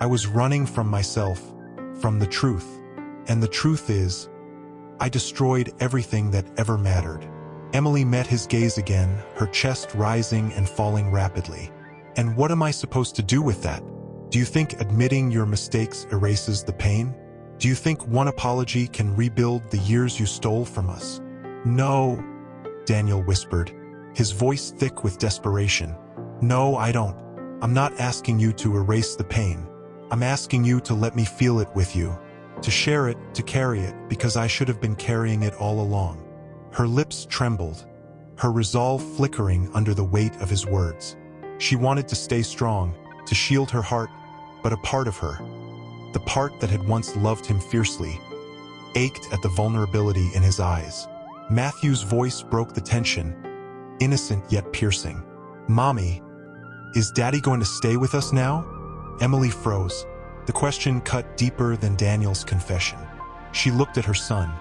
I was running from myself, from the truth. And the truth is, I destroyed everything that ever mattered. Emily met his gaze again, her chest rising and falling rapidly. And what am I supposed to do with that? Do you think admitting your mistakes erases the pain? Do you think one apology can rebuild the years you stole from us? No, Daniel whispered, his voice thick with desperation. No, I don't. I'm not asking you to erase the pain. I'm asking you to let me feel it with you, to share it, to carry it, because I should have been carrying it all along. Her lips trembled, her resolve flickering under the weight of his words. She wanted to stay strong, to shield her heart, but a part of her, the part that had once loved him fiercely, ached at the vulnerability in his eyes. Matthew's voice broke the tension, innocent yet piercing. Mommy, is Daddy going to stay with us now? Emily froze. The question cut deeper than Daniel's confession. She looked at her son,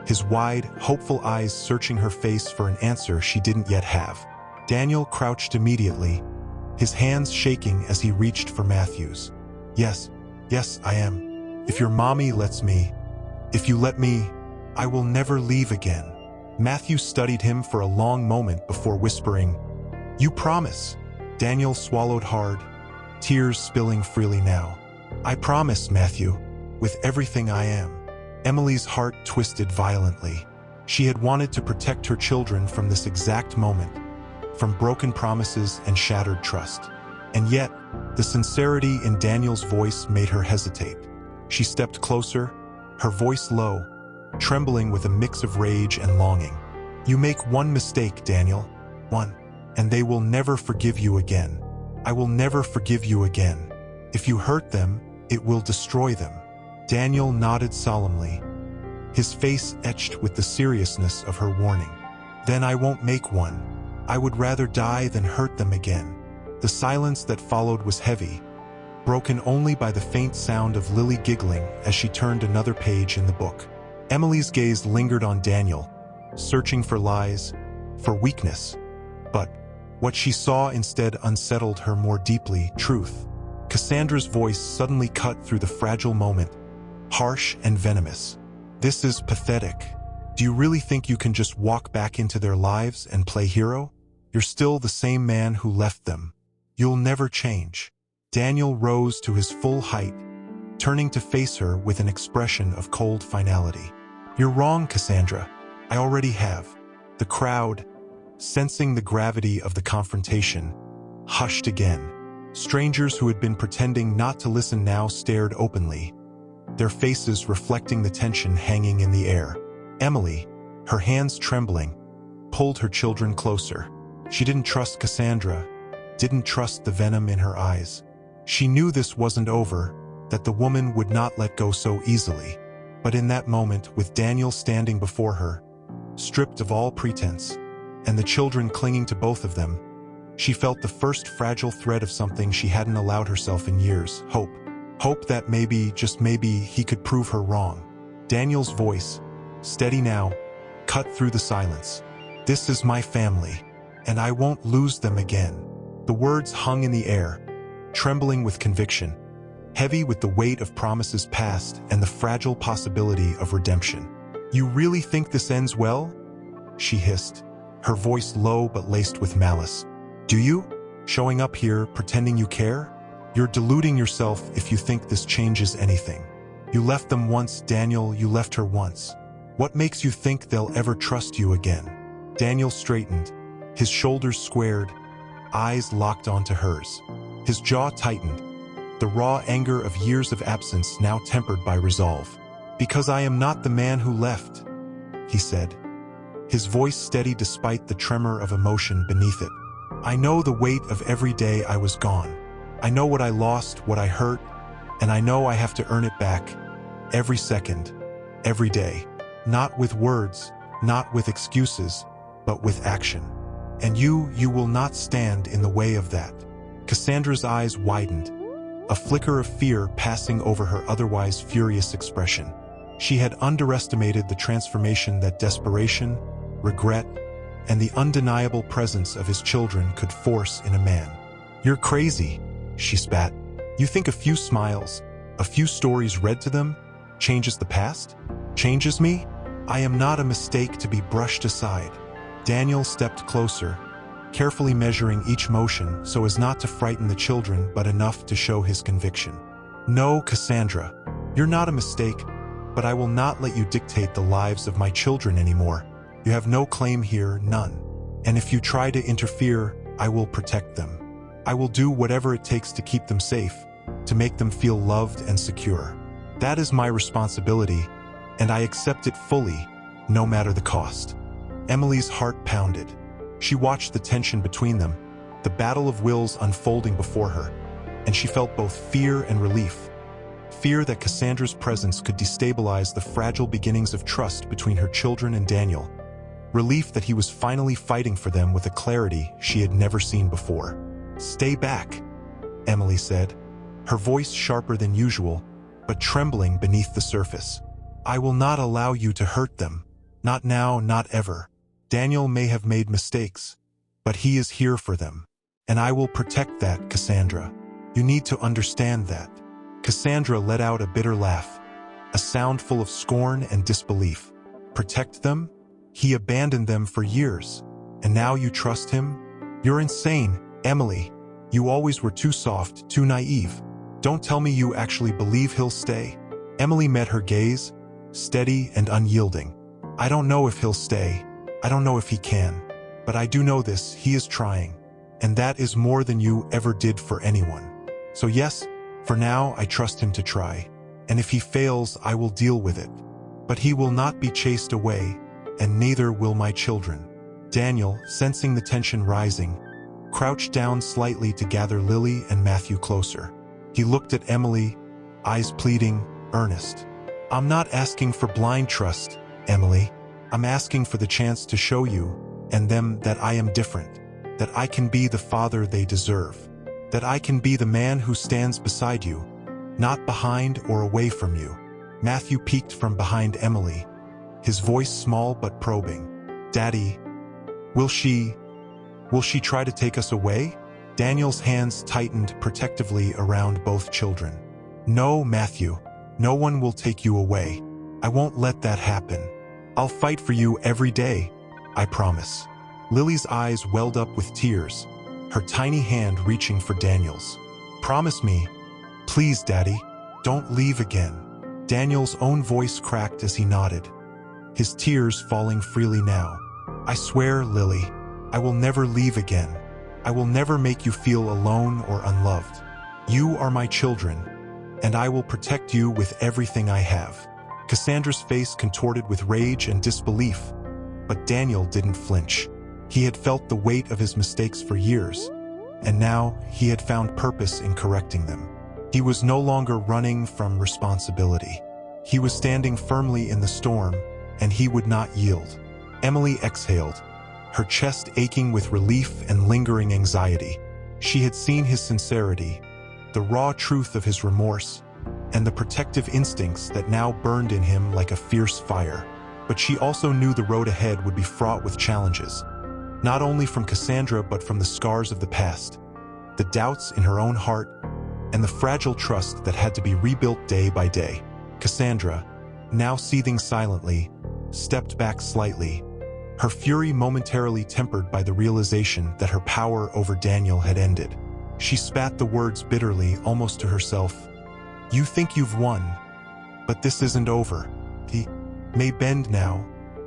his wide, hopeful eyes searching her face for an answer she didn't yet have. Daniel crouched immediately, his hands shaking as he reached for Matthew's. Yes, I am. If your mommy lets me, if you let me, I will never leave again. Matthew studied him for a long moment before whispering, You promise. Daniel swallowed hard, tears spilling freely now. I promise, Matthew, with everything I am. Emily's heart twisted violently. She had wanted to protect her children from this exact moment, from broken promises and shattered trust. And yet, the sincerity in Daniel's voice made her hesitate. She stepped closer, her voice low, trembling with a mix of rage and longing. You make one mistake, Daniel, one, and they will never forgive you again. I will never forgive you again. If you hurt them, it will destroy them. Daniel nodded solemnly, his face etched with the seriousness of her warning. Then I won't make one. I would rather die than hurt them again. The silence that followed was heavy, broken only by the faint sound of Lily giggling as she turned another page in the book. Emily's gaze lingered on Daniel, searching for lies, for weakness. But what she saw instead unsettled her more deeply: truth. Cassandra's voice suddenly cut through the fragile moment, harsh and venomous. This is pathetic. Do you really think you can just walk back into their lives and play hero? You're still the same man who left them. You'll never change. Daniel rose to his full height, turning to face her with an expression of cold finality. You're wrong, Cassandra. I already have. The crowd, sensing the gravity of the confrontation, hushed again. Strangers who had been pretending not to listen now stared openly, their faces reflecting the tension hanging in the air. Emily, her hands trembling, pulled her children closer. She didn't trust Cassandra, didn't trust the venom in her eyes. She knew this wasn't over, that the woman would not let go so easily. But in that moment, with Daniel standing before her, stripped of all pretense, and the children clinging to both of them, she felt the first fragile thread of something she hadn't allowed herself in years: hope. Hope that maybe, just maybe, he could prove her wrong. Daniel's voice, steady now, cut through the silence. This is my family, and I won't lose them again. The words hung in the air, trembling with conviction, heavy with the weight of promises past and the fragile possibility of redemption. You really think this ends well? She hissed, her voice low but laced with malice. Do you? Showing up here, pretending you care? You're deluding yourself if you think this changes anything. You left them once, Daniel, you left her once. What makes you think they'll ever trust you again? Daniel straightened, his shoulders squared, eyes locked onto hers. His jaw tightened, the raw anger of years of absence now tempered by resolve. "Because I am not the man who left," he said, his voice steady despite the tremor of emotion beneath it. "I know the weight of every day I was gone. I know what I lost, what I hurt, and I know I have to earn it back, every second, every day. Not with words, not with excuses, but with action. And you will not stand in the way of that." Cassandra's eyes widened, a flicker of fear passing over her otherwise furious expression. She had underestimated the transformation that desperation, regret, and the undeniable presence of his children could force in a man. "You're crazy," she spat. "You think a few smiles, a few stories read to them, changes the past? Changes me? I am not a mistake to be brushed aside." Daniel stepped closer, carefully measuring each motion so as not to frighten the children but enough to show his conviction. "No, Cassandra, you're not a mistake, but I will not let you dictate the lives of my children anymore. You have no claim here, none. And if you try to interfere, I will protect them. I will do whatever it takes to keep them safe, to make them feel loved and secure. That is my responsibility, and I accept it fully, no matter the cost." Emily's heart pounded. She watched the tension between them, the battle of wills unfolding before her, and she felt both fear and relief. Fear that Cassandra's presence could destabilize the fragile beginnings of trust between her children and Daniel. Relief that he was finally fighting for them with a clarity she had never seen before. "Stay back," Emily said, her voice sharper than usual, but trembling beneath the surface. "I will not allow you to hurt them. Not now, not ever. Daniel may have made mistakes, but he is here for them. And I will protect that, Cassandra. You need to understand that." Cassandra let out a bitter laugh, a sound full of scorn and disbelief. "Protect them? He abandoned them for years, and now you trust him? You're insane, Emily. You always were too soft, too naive. Don't tell me you actually believe he'll stay." Emily met her gaze, steady and unyielding. "I don't know if he'll stay. I don't know if he can. But I do know this, he is trying. And that is more than you ever did for anyone. So yes, for now I trust him to try. And if he fails, I will deal with it. But he will not be chased away, and neither will my children." Daniel, sensing the tension rising, crouched down slightly to gather Lily and Matthew closer. He looked at Emily, eyes pleading, earnest. "I'm not asking for blind trust, Emily. I'm asking for the chance to show you and them that I am different, that I can be the father they deserve, that I can be the man who stands beside you, not behind or away from you." Matthew peeked from behind Emily, his voice small but probing. "Daddy, will she try to take us away?" Daniel's hands tightened protectively around both children. "No, Matthew, no one will take you away. I won't let that happen. I'll fight for you every day, I promise." Lily's eyes welled up with tears, her tiny hand reaching for Daniel's. "Promise me, please, Daddy, don't leave again." Daniel's own voice cracked as he nodded, his tears falling freely now. "I swear, Lily, I will never leave again. I will never make you feel alone or unloved. You are my children, and I will protect you with everything I have." Cassandra's face contorted with rage and disbelief, but Daniel didn't flinch. He had felt the weight of his mistakes for years, and now he had found purpose in correcting them. He was no longer running from responsibility. He was standing firmly in the storm, and he would not yield. Emily exhaled, her chest aching with relief and lingering anxiety. She had seen his sincerity, the raw truth of his remorse, and the protective instincts that now burned in him like a fierce fire. But she also knew the road ahead would be fraught with challenges, not only from Cassandra but from the scars of the past, the doubts in her own heart, and the fragile trust that had to be rebuilt day by day. Cassandra, now seething silently, stepped back slightly, her fury momentarily tempered by the realization that her power over Daniel had ended. She spat the words bitterly, almost to herself. "You think you've won, but this isn't over. He may bend now,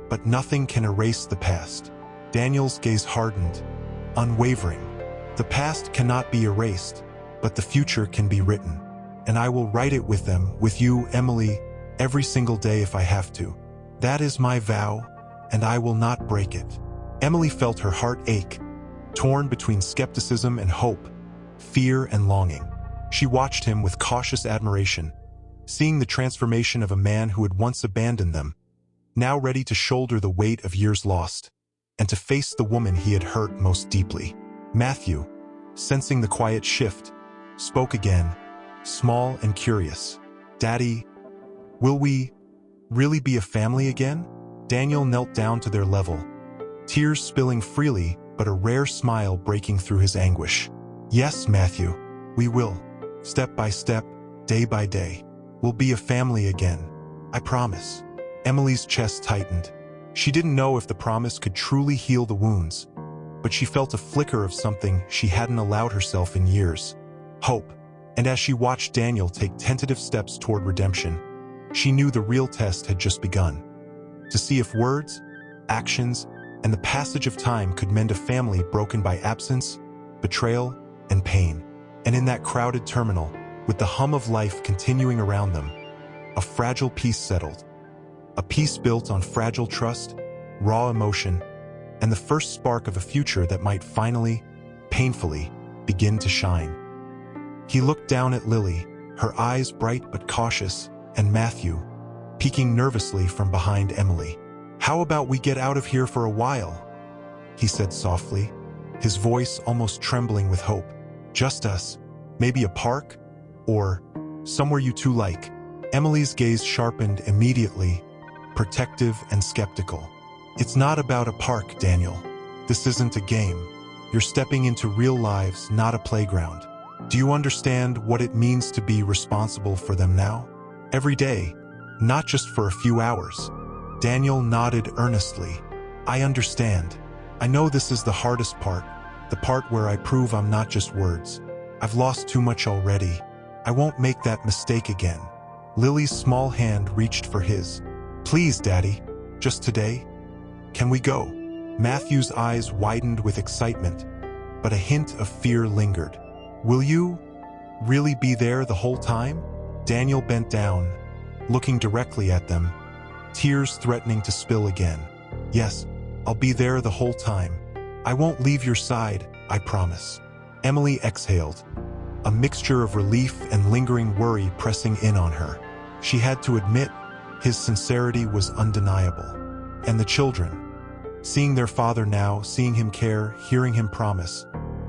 but nothing can erase the past." Daniel's gaze hardened, unwavering. The past cannot be erased, but the future can be written. and I will write it with them, with you, Emily, every single day if I have to. That is my vow, and I will not break it." Emily felt her heart ache, torn between skepticism and hope, fear and longing. She watched him with cautious admiration, seeing the transformation of a man who had once abandoned them, now ready to shoulder the weight of years lost, and to face the woman he had hurt most deeply. Matthew, sensing the quiet shift, spoke again, small and curious. "Daddy, will we really be a family again?" Daniel knelt down to their level, tears spilling freely, but a rare smile breaking through his anguish. "Yes, Matthew, we will. Step by step, day by day. We'll be a family again. I promise." Emily's chest tightened. She didn't know if the promise could truly heal the wounds, but she felt a flicker of something she hadn't allowed herself in years: hope. And as she watched Daniel take tentative steps toward redemption, she knew the real test had just begun. To see if words, actions, and the passage of time could mend a family broken by absence, betrayal, and pain. And in that crowded terminal, with the hum of life continuing around them, a fragile peace settled. A peace built on fragile trust, raw emotion, and the first spark of a future that might finally, painfully, begin to shine. He looked down at Lily, her eyes bright but cautious, and Matthew, peeking nervously from behind Emily. "How about we get out of here for a while?" he said softly, his voice almost trembling with hope. "Just us. Maybe a park? Or somewhere you two like." Emily's gaze sharpened immediately, protective and skeptical. "It's not about a park, Daniel. This isn't a game. You're stepping into real lives, not a playground. Do you understand what it means to be responsible for them now? Every day, not just for a few hours." Daniel nodded earnestly. "I understand. I know this is the hardest part, the part where I prove I'm not just words. I've lost too much already. I won't make that mistake again." Lily's small hand reached for his. "Please, Daddy, just today? Can we go?" Matthew's eyes widened with excitement, but a hint of fear lingered. "Will you really be there the whole time?" Daniel bent down, looking directly at them, tears threatening to spill again. "Yes, I'll be there the whole time. I won't leave your side, I promise." Emily exhaled, a mixture of relief and lingering worry pressing in on her. She had to admit, his sincerity was undeniable. And the children, seeing their father now, seeing him care, hearing him promise,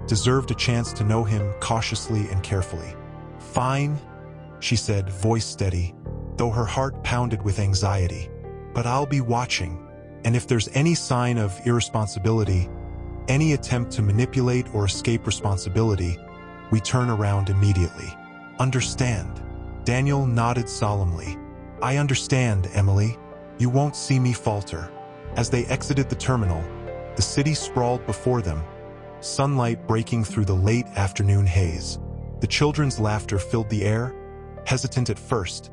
deserved a chance to know him cautiously and carefully. "Fine," she said, voice steady, though her heart pounded with anxiety. "But I'll be watching, and if there's any sign of irresponsibility, any attempt to manipulate or escape responsibility, we turn around immediately. Understand?" Daniel nodded solemnly. "I understand, Emily. You won't see me falter." As they exited the terminal, the city sprawled before them, sunlight breaking through the late afternoon haze. The children's laughter filled the air, hesitant at first,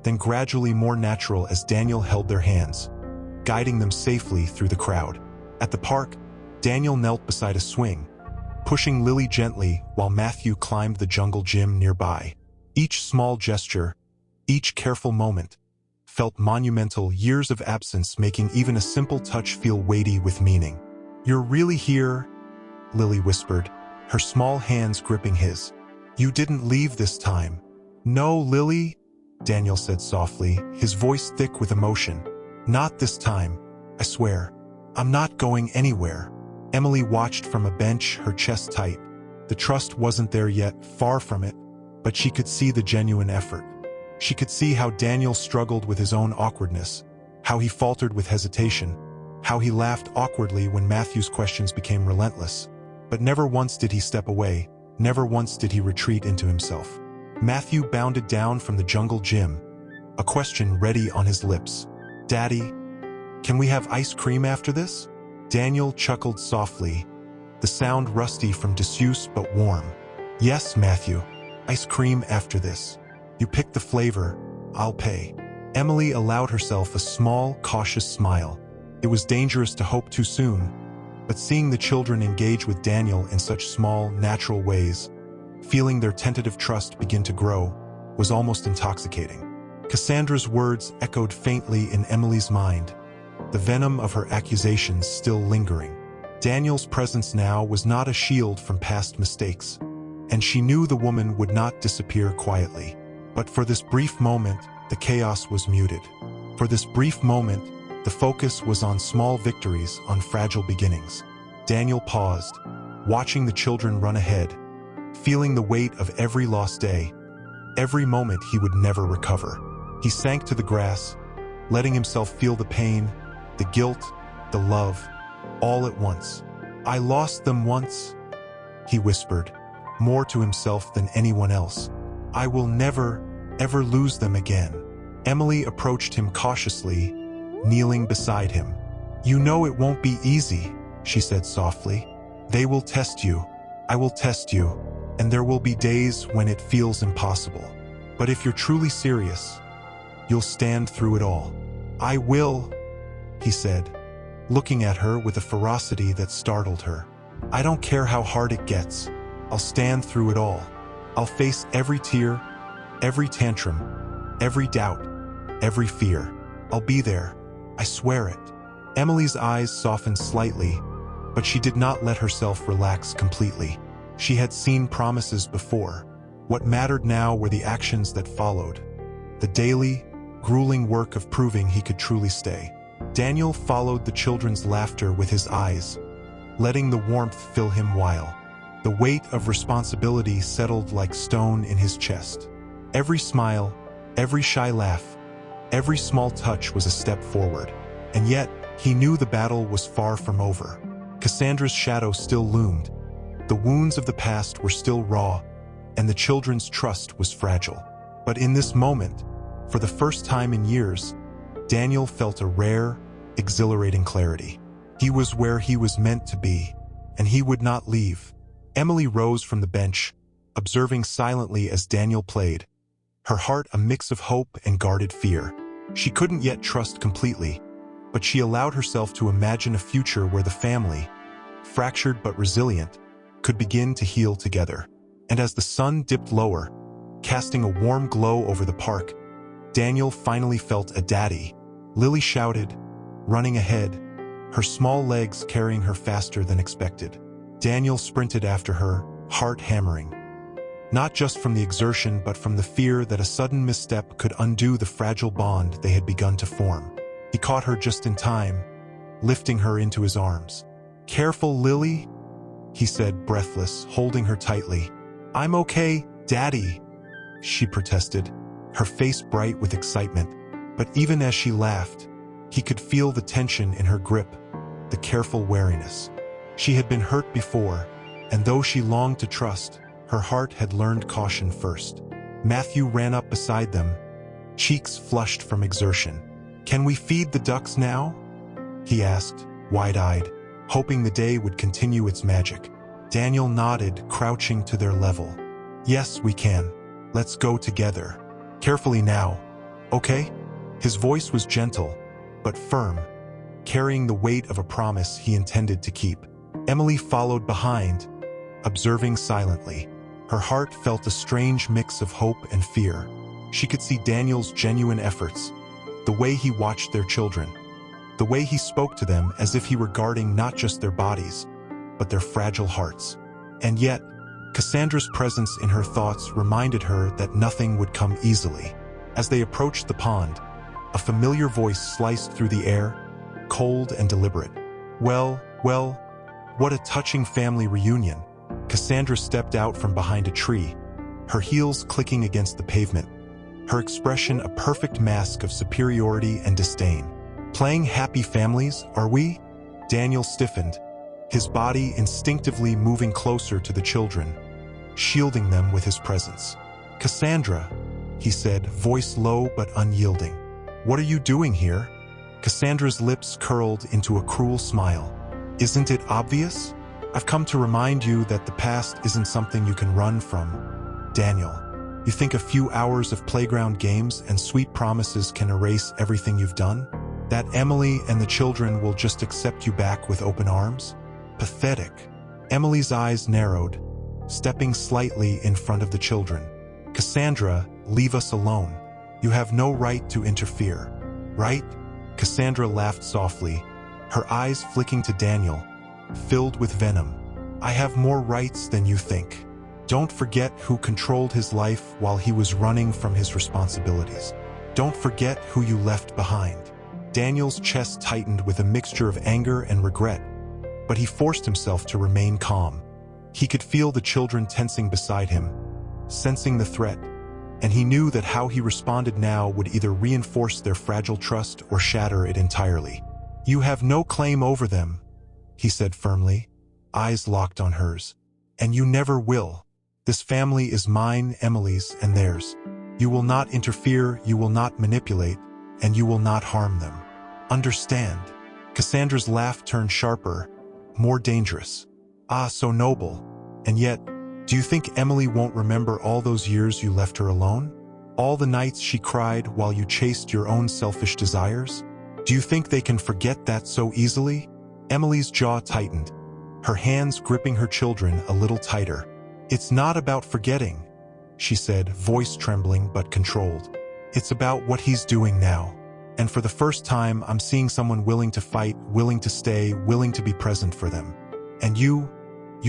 then gradually more natural as Daniel held their hands, guiding them safely through the crowd. At the park, Daniel knelt beside a swing, pushing Lily gently while Matthew climbed the jungle gym nearby. Each small gesture, each careful moment, felt monumental, years of absence making even a simple touch feel weighty with meaning. "You're really here?" Lily whispered, her small hands gripping his. "You didn't leave this time." "No, Lily," Daniel said softly, his voice thick with emotion. "Not this time, I swear. I'm not going anywhere." Emily watched from a bench, her chest tight. The trust wasn't there yet, far from it, but she could see the genuine effort. She could see how Daniel struggled with his own awkwardness, how he faltered with hesitation, how he laughed awkwardly when Matthew's questions became relentless. But never once did he step away, never once did he retreat into himself. Matthew bounded down from the jungle gym, a question ready on his lips. "Daddy, can we have ice cream after this?" Daniel chuckled softly, the sound rusty from disuse but warm. "Yes, Matthew, ice cream after this. You pick the flavor, I'll pay." Emily allowed herself a small, cautious smile. It was dangerous to hope too soon, but seeing the children engage with Daniel in such small, natural ways, feeling their tentative trust begin to grow, was almost intoxicating. Cassandra's words echoed faintly in Emily's mind, the venom of her accusations still lingering. Daniel's presence now was not a shield from past mistakes, and she knew the woman would not disappear quietly. But for this brief moment, the chaos was muted. For this brief moment, the focus was on small victories, on fragile beginnings. Daniel paused, watching the children run ahead, feeling the weight of every lost day, every moment he would never recover. He sank to the grass, letting himself feel the pain, the guilt, the love, all at once. "I lost them once," he whispered, more to himself than anyone else. "I will never, ever lose them again." Emily approached him cautiously, kneeling beside him. "You know it won't be easy," she said softly. "They will test you. I will test you, and there will be days when it feels impossible. But if you're truly serious, you'll stand through it all." "I will," he said, looking at her with a ferocity that startled her. "I don't care how hard it gets. I'll stand through it all. I'll face every tear, every tantrum, every doubt, every fear. I'll be there. I swear it." Emily's eyes softened slightly, but she did not let herself relax completely. She had seen promises before. What mattered now were the actions that followed, the daily, grueling work of proving he could truly stay. Daniel followed the children's laughter with his eyes, letting the warmth fill him while the weight of responsibility settled like stone in his chest. Every smile, every shy laugh, every small touch was a step forward. And yet, he knew the battle was far from over. Cassandra's shadow still loomed. The wounds of the past were still raw, and the children's trust was fragile. But in this moment, for the first time in years, Daniel felt a rare, exhilarating clarity. He was where he was meant to be, and he would not leave. Emily rose from the bench, observing silently as Daniel played, her heart a mix of hope and guarded fear. She couldn't yet trust completely, but she allowed herself to imagine a future where the family, fractured but resilient, could begin to heal together. And as the sun dipped lower, casting a warm glow over the park, Daniel finally felt a daddy. Lily shouted, running ahead, her small legs carrying her faster than expected. Daniel sprinted after her, heart hammering. Not just from the exertion, but from the fear that a sudden misstep could undo the fragile bond they had begun to form. He caught her just in time, lifting her into his arms. "Careful, Lily," he said, breathless, holding her tightly. "I'm okay, Daddy," she protested, her face bright with excitement. But even as she laughed, he could feel the tension in her grip, the careful wariness. She had been hurt before, and though she longed to trust, her heart had learned caution first. Matthew ran up beside them, cheeks flushed from exertion. "Can we feed the ducks now?" he asked, wide-eyed, hoping the day would continue its magic. Daniel nodded, crouching to their level. "Yes, we can. Let's go together. Carefully now, okay?" His voice was gentle, but firm, carrying the weight of a promise he intended to keep. Emily followed behind, observing silently. Her heart felt a strange mix of hope and fear. She could see Daniel's genuine efforts, the way he watched their children, the way he spoke to them as if he were guarding not just their bodies, but their fragile hearts. And yet, Cassandra's presence in her thoughts reminded her that nothing would come easily. As they approached the pond, a familiar voice sliced through the air, cold and deliberate. Well, what a touching family reunion." Cassandra stepped out from behind a tree, her heels clicking against the pavement, her expression a perfect mask of superiority and disdain. "Playing happy families, are we?" Daniel stiffened, his body instinctively moving closer to the children, shielding them with his presence. "Cassandra," he said, voice low but unyielding. "What are you doing here?" Cassandra's lips curled into a cruel smile. "Isn't it obvious? I've come to remind you that the past isn't something you can run from. Daniel, you think a few hours of playground games and sweet promises can erase everything you've done? That Emily and the children will just accept you back with open arms? Pathetic." Emily's eyes narrowed, stepping slightly in front of the children. "Cassandra, Leave us alone. You have no right to interfere. Right? Cassandra laughed softly, her eyes flicking to Daniel, filled with venom. I have more rights than you think. Don't forget who controlled his life while he was running from his responsibilities. Don't forget who you left behind. Daniel's chest tightened with a mixture of anger and regret, but he forced himself to remain calm. He could feel the children tensing beside him, sensing the threat, and he knew that how he responded now would either reinforce their fragile trust or shatter it entirely. You have no claim over them, he said firmly, eyes locked on hers. And you never will. This family is mine, Emily's, and theirs. You will not interfere, you will not manipulate, and you will not harm them. Understand? Cassandra's laugh turned sharper, more dangerous. Ah, so noble. And yet, do you think Emily won't remember all those years you left her alone? All the nights she cried while you chased your own selfish desires? Do you think they can forget that so easily? Emily's jaw tightened, her hands gripping her children a little tighter. It's not about forgetting, she said, voice trembling but controlled. It's about what he's doing now. And for the first time, I'm seeing someone willing to fight, willing to stay, willing to be present for them. And you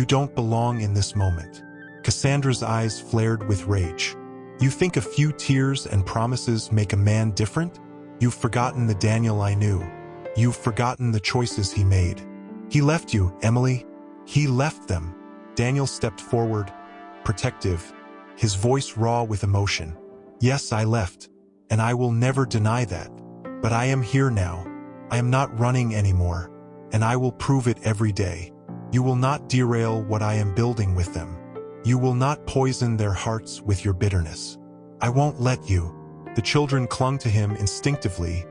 don't belong in this moment. Cassandra's eyes flared with rage. You think a few tears and promises make a man different? You've forgotten the Daniel I knew. You've forgotten the choices he made. He left you, Emily. He left them. Daniel stepped forward, protective, his voice raw with emotion. Yes, I left, and I will never deny that. But I am here now. I am not running anymore, and I will prove it every day. You will not derail what I am building with them. You will not poison their hearts with your bitterness. I won't let you. The children clung to him instinctively,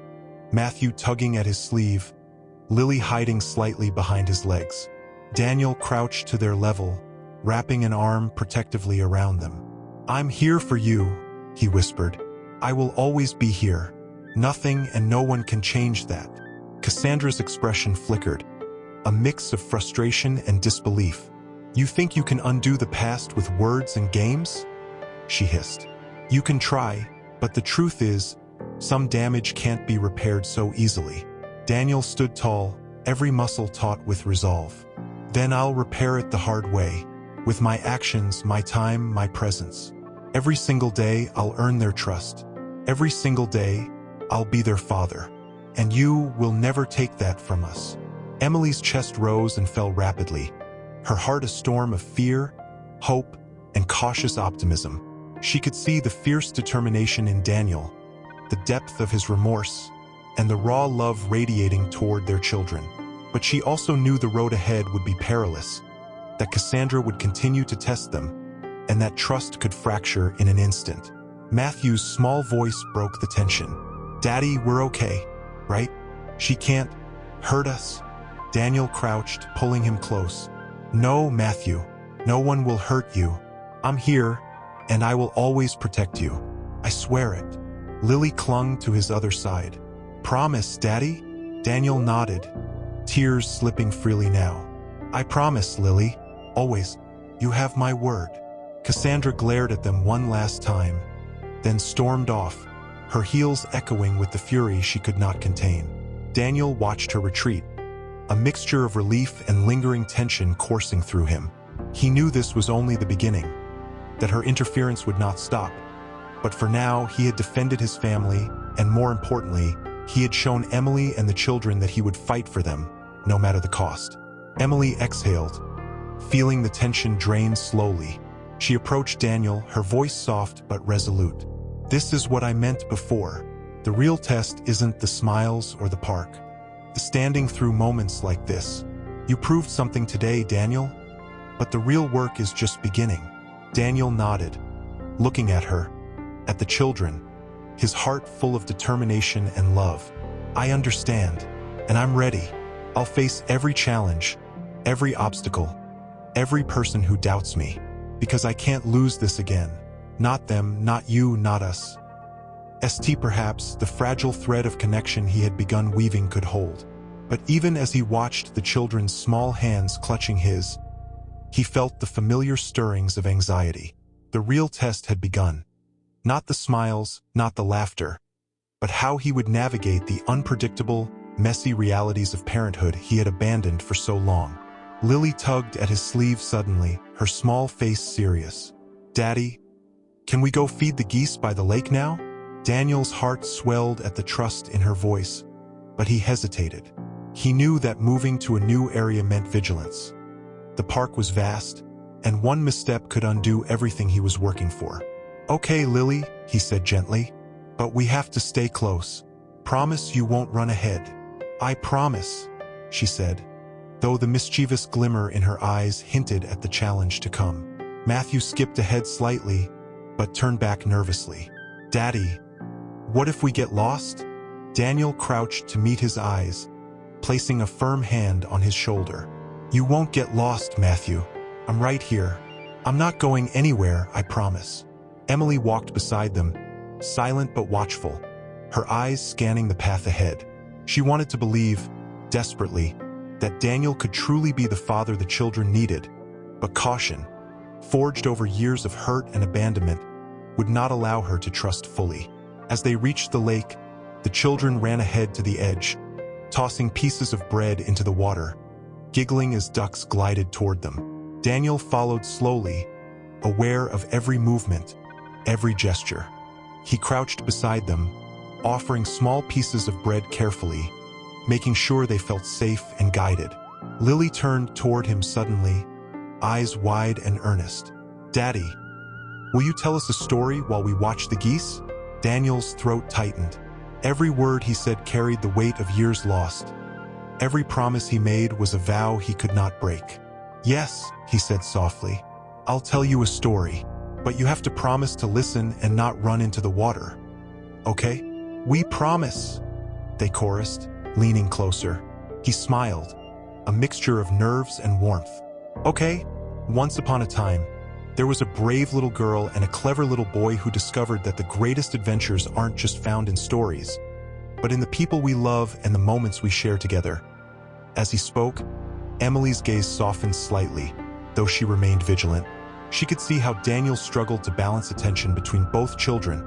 Matthew tugging at his sleeve, Lily hiding slightly behind his legs. Daniel crouched to their level, wrapping an arm protectively around them. I'm here for you, he whispered. I will always be here. Nothing and no one can change that. Cassandra's expression flickered, a mix of frustration and disbelief. You think you can undo the past with words and games? She hissed. You can try, but the truth is, some damage can't be repaired so easily. Daniel stood tall, every muscle taut with resolve. Then I'll repair it the hard way, with my actions, my time, my presence. Every single day, I'll earn their trust. Every single day, I'll be their father. And you will never take that from us. Emily's chest rose and fell rapidly, her heart a storm of fear, hope, and cautious optimism. She could see the fierce determination in Daniel, the depth of his remorse, and the raw love radiating toward their children. But she also knew the road ahead would be perilous, that Cassandra would continue to test them, and that trust could fracture in an instant. Matthew's small voice broke the tension. Daddy, we're okay, right? She can't hurt us? Daniel crouched, pulling him close. No, Matthew, no one will hurt you. I'm here, and I will always protect you. I swear it. Lily clung to his other side. Promise, Daddy? Daniel nodded, tears slipping freely now. I promise, Lily. Always. You have my word. Cassandra glared at them one last time, then stormed off, her heels echoing with the fury she could not contain. Daniel watched her retreat, a mixture of relief and lingering tension coursing through him. He knew this was only the beginning, that her interference would not stop. But for now, he had defended his family, and more importantly, he had shown Emily and the children that he would fight for them, no matter the cost. Emily exhaled, feeling the tension drain slowly. She approached Daniel, her voice soft but resolute. This is what I meant before. The real test isn't the smiles or the park. The standing through moments like this. You proved something today, Daniel, but the real work is just beginning. Daniel nodded, looking at her, at the children, his heart full of determination and love. I understand, and I'm ready. I'll face every challenge, every obstacle, every person who doubts me, because I can't lose this again. Not them, not you, not us. Perhaps the fragile thread of connection he had begun weaving could hold. But even as he watched the children's small hands clutching his, he felt the familiar stirrings of anxiety. The real test had begun. Not the smiles, not the laughter, but how he would navigate the unpredictable, messy realities of parenthood he had abandoned for so long. Lily tugged at his sleeve suddenly, her small face serious. "Daddy, can we go feed the geese by the lake now?" Daniel's heart swelled at the trust in her voice, but he hesitated. He knew that moving to a new area meant vigilance. The park was vast, and one misstep could undo everything he was working for. "Okay, Lily," he said gently, "but we have to stay close. Promise you won't run ahead." "I promise," she said, though the mischievous glimmer in her eyes hinted at the challenge to come. Matthew skipped ahead slightly, but turned back nervously. "Daddy, what if we get lost?" Daniel crouched to meet his eyes, placing a firm hand on his shoulder. "You won't get lost, Matthew. I'm right here. I'm not going anywhere, I promise." Emily walked beside them, silent but watchful, her eyes scanning the path ahead. She wanted to believe, desperately, that Daniel could truly be the father the children needed, but caution, forged over years of hurt and abandonment, would not allow her to trust fully. As they reached the lake, the children ran ahead to the edge, tossing pieces of bread into the water, giggling as ducks glided toward them. Daniel followed slowly, aware of every movement, every gesture. He crouched beside them, offering small pieces of bread carefully, making sure they felt safe and guided. Lily turned toward him suddenly, eyes wide and earnest. "Daddy, will you tell us a story while we watch the geese?" Daniel's throat tightened. Every word he said carried the weight of years lost. Every promise he made was a vow he could not break. "Yes," he said softly, "I'll tell you a story, but you have to promise to listen and not run into the water. Okay?" "We promise," they chorused, leaning closer. He smiled, a mixture of nerves and warmth. "Okay." Once upon a time, there was a brave little girl and a clever little boy who discovered that the greatest adventures aren't just found in stories, but in the people we love and the moments we share together. As he spoke, Emily's gaze softened slightly, though she remained vigilant. She could see how Daniel struggled to balance attention between both children,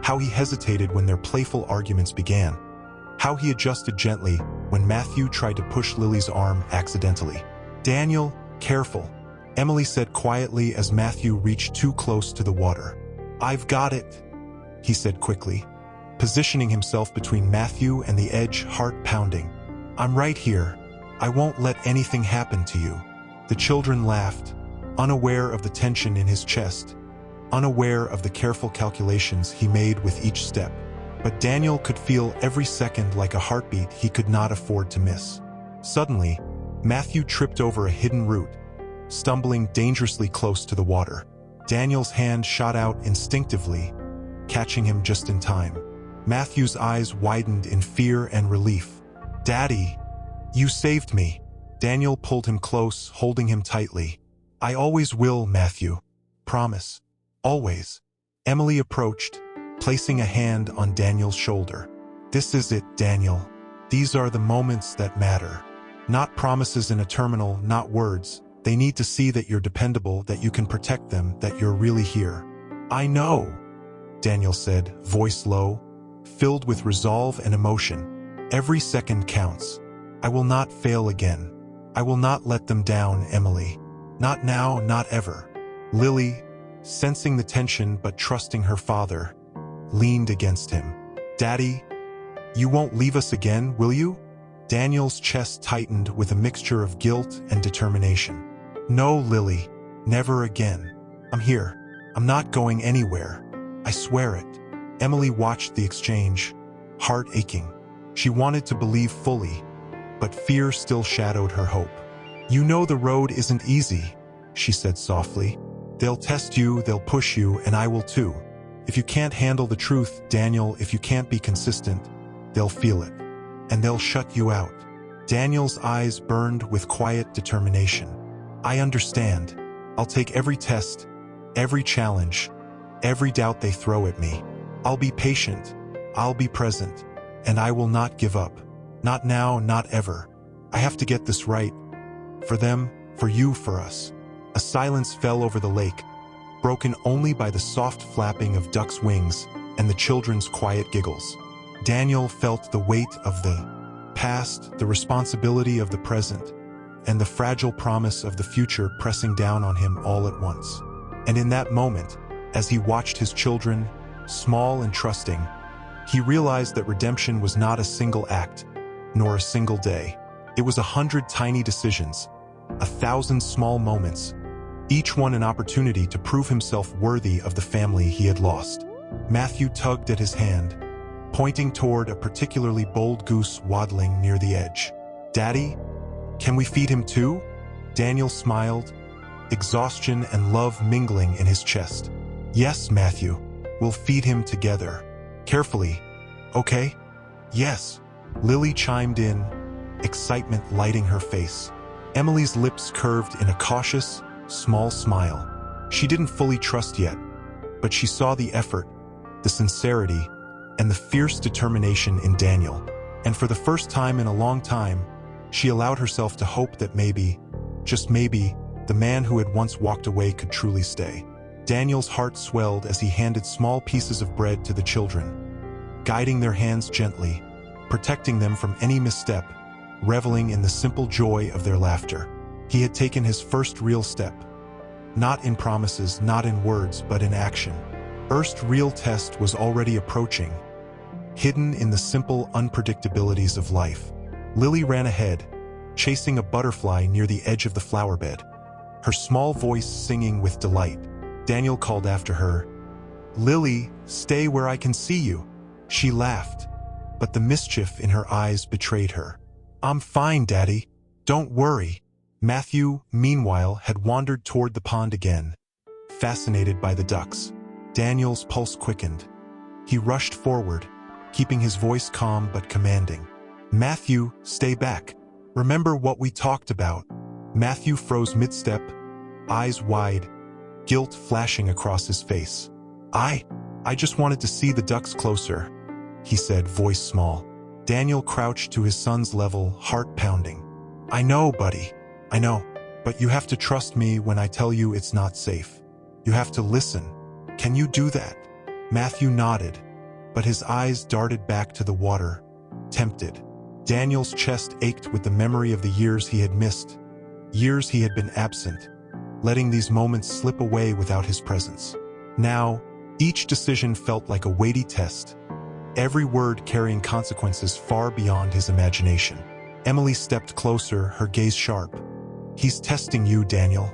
how he hesitated when their playful arguments began, how he adjusted gently when Matthew tried to push Lily's arm accidentally. "Daniel, careful," Emily said quietly as Matthew reached too close to the water. "I've got it," he said quickly, positioning himself between Matthew and the edge, heart pounding. "I'm right here. I won't let anything happen to you." The children laughed, unaware of the tension in his chest, unaware of the careful calculations he made with each step. But Daniel could feel every second like a heartbeat he could not afford to miss. Suddenly, Matthew tripped over a hidden root, stumbling dangerously close to the water. Daniel's hand shot out instinctively, catching him just in time. Matthew's eyes widened in fear and relief. "Daddy, you saved me." Daniel pulled him close, holding him tightly. "I always will, Matthew. Promise. Always." Emily approached, placing a hand on Daniel's shoulder. "This is it, Daniel. These are the moments that matter. Not promises in a terminal, not words. They need to see that you're dependable, that you can protect them, that you're really here." "I know," Daniel said, voice low, filled with resolve and emotion. "Every second counts. I will not fail again. I will not let them down, Emily. Not now, not ever." Lily, sensing the tension but trusting her father, leaned against him. "Daddy, you won't leave us again, will you?" Daniel's chest tightened with a mixture of guilt and determination. "No, Lily, never again. I'm here. I'm not going anywhere. I swear it." Emily watched the exchange, heart aching. She wanted to believe fully, but fear still shadowed her hope. "You know the road isn't easy," she said softly. "They'll test you, they'll push you, and I will too. If you can't handle the truth, Daniel, if you can't be consistent, they'll feel it, and they'll shut you out." Daniel's eyes burned with quiet determination. "I understand. I'll take every test, every challenge, every doubt they throw at me. I'll be patient, I'll be present, and I will not give up. Not now, not ever. I have to get this right. For them, for you, for us." A silence fell over the lake, broken only by the soft flapping of ducks' wings and the children's quiet giggles. Daniel felt the weight of the past, the responsibility of the present, and the fragile promise of the future pressing down on him all at once. And in that moment, as he watched his children, small and trusting, he realized that redemption was not a single act, nor a single day. It was 100 tiny decisions, 1,000 small moments, each one an opportunity to prove himself worthy of the family he had lost. Matthew tugged at his hand, pointing toward a particularly bold goose waddling near the edge. "Daddy, can we feed him too?" Daniel smiled, exhaustion and love mingling in his chest. "Yes, Matthew, we'll feed him together. Carefully, okay?" "Yes," Lily chimed in, excitement lighting her face. Emily's lips curved in a cautious, small smile. She didn't fully trust yet, but she saw the effort, the sincerity, and the fierce determination in Daniel. And for the first time in a long time, she allowed herself to hope that maybe, just maybe, the man who had once walked away could truly stay. Daniel's heart swelled as he handed small pieces of bread to the children, guiding their hands gently, protecting them from any misstep, reveling in the simple joy of their laughter. He had taken his first real step, not in promises, not in words, but in action. First real test was already approaching, hidden in the simple unpredictabilities of life. Lily ran ahead, chasing a butterfly near the edge of the flower bed, her small voice singing with delight. Daniel called after her, "Lily, stay where I can see you." She laughed, but the mischief in her eyes betrayed her. "I'm fine, Daddy. Don't worry." Matthew, meanwhile, had wandered toward the pond again, fascinated by the ducks. Daniel's pulse quickened. He rushed forward, keeping his voice calm but commanding. "Matthew, stay back. Remember what we talked about." Matthew froze mid-step, eyes wide, guilt flashing across his face. I just wanted to see the ducks closer," he said, voice small. Daniel crouched to his son's level, heart pounding. "I know, buddy. I know. But you have to trust me when I tell you it's not safe. You have to listen. Can you do that?" Matthew nodded, but his eyes darted back to the water, tempted. Daniel's chest ached with the memory of the years he had missed, years he had been absent, letting these moments slip away without his presence. Now, each decision felt like a weighty test, every word carrying consequences far beyond his imagination. Emily stepped closer, her gaze sharp. "He's testing you, Daniel.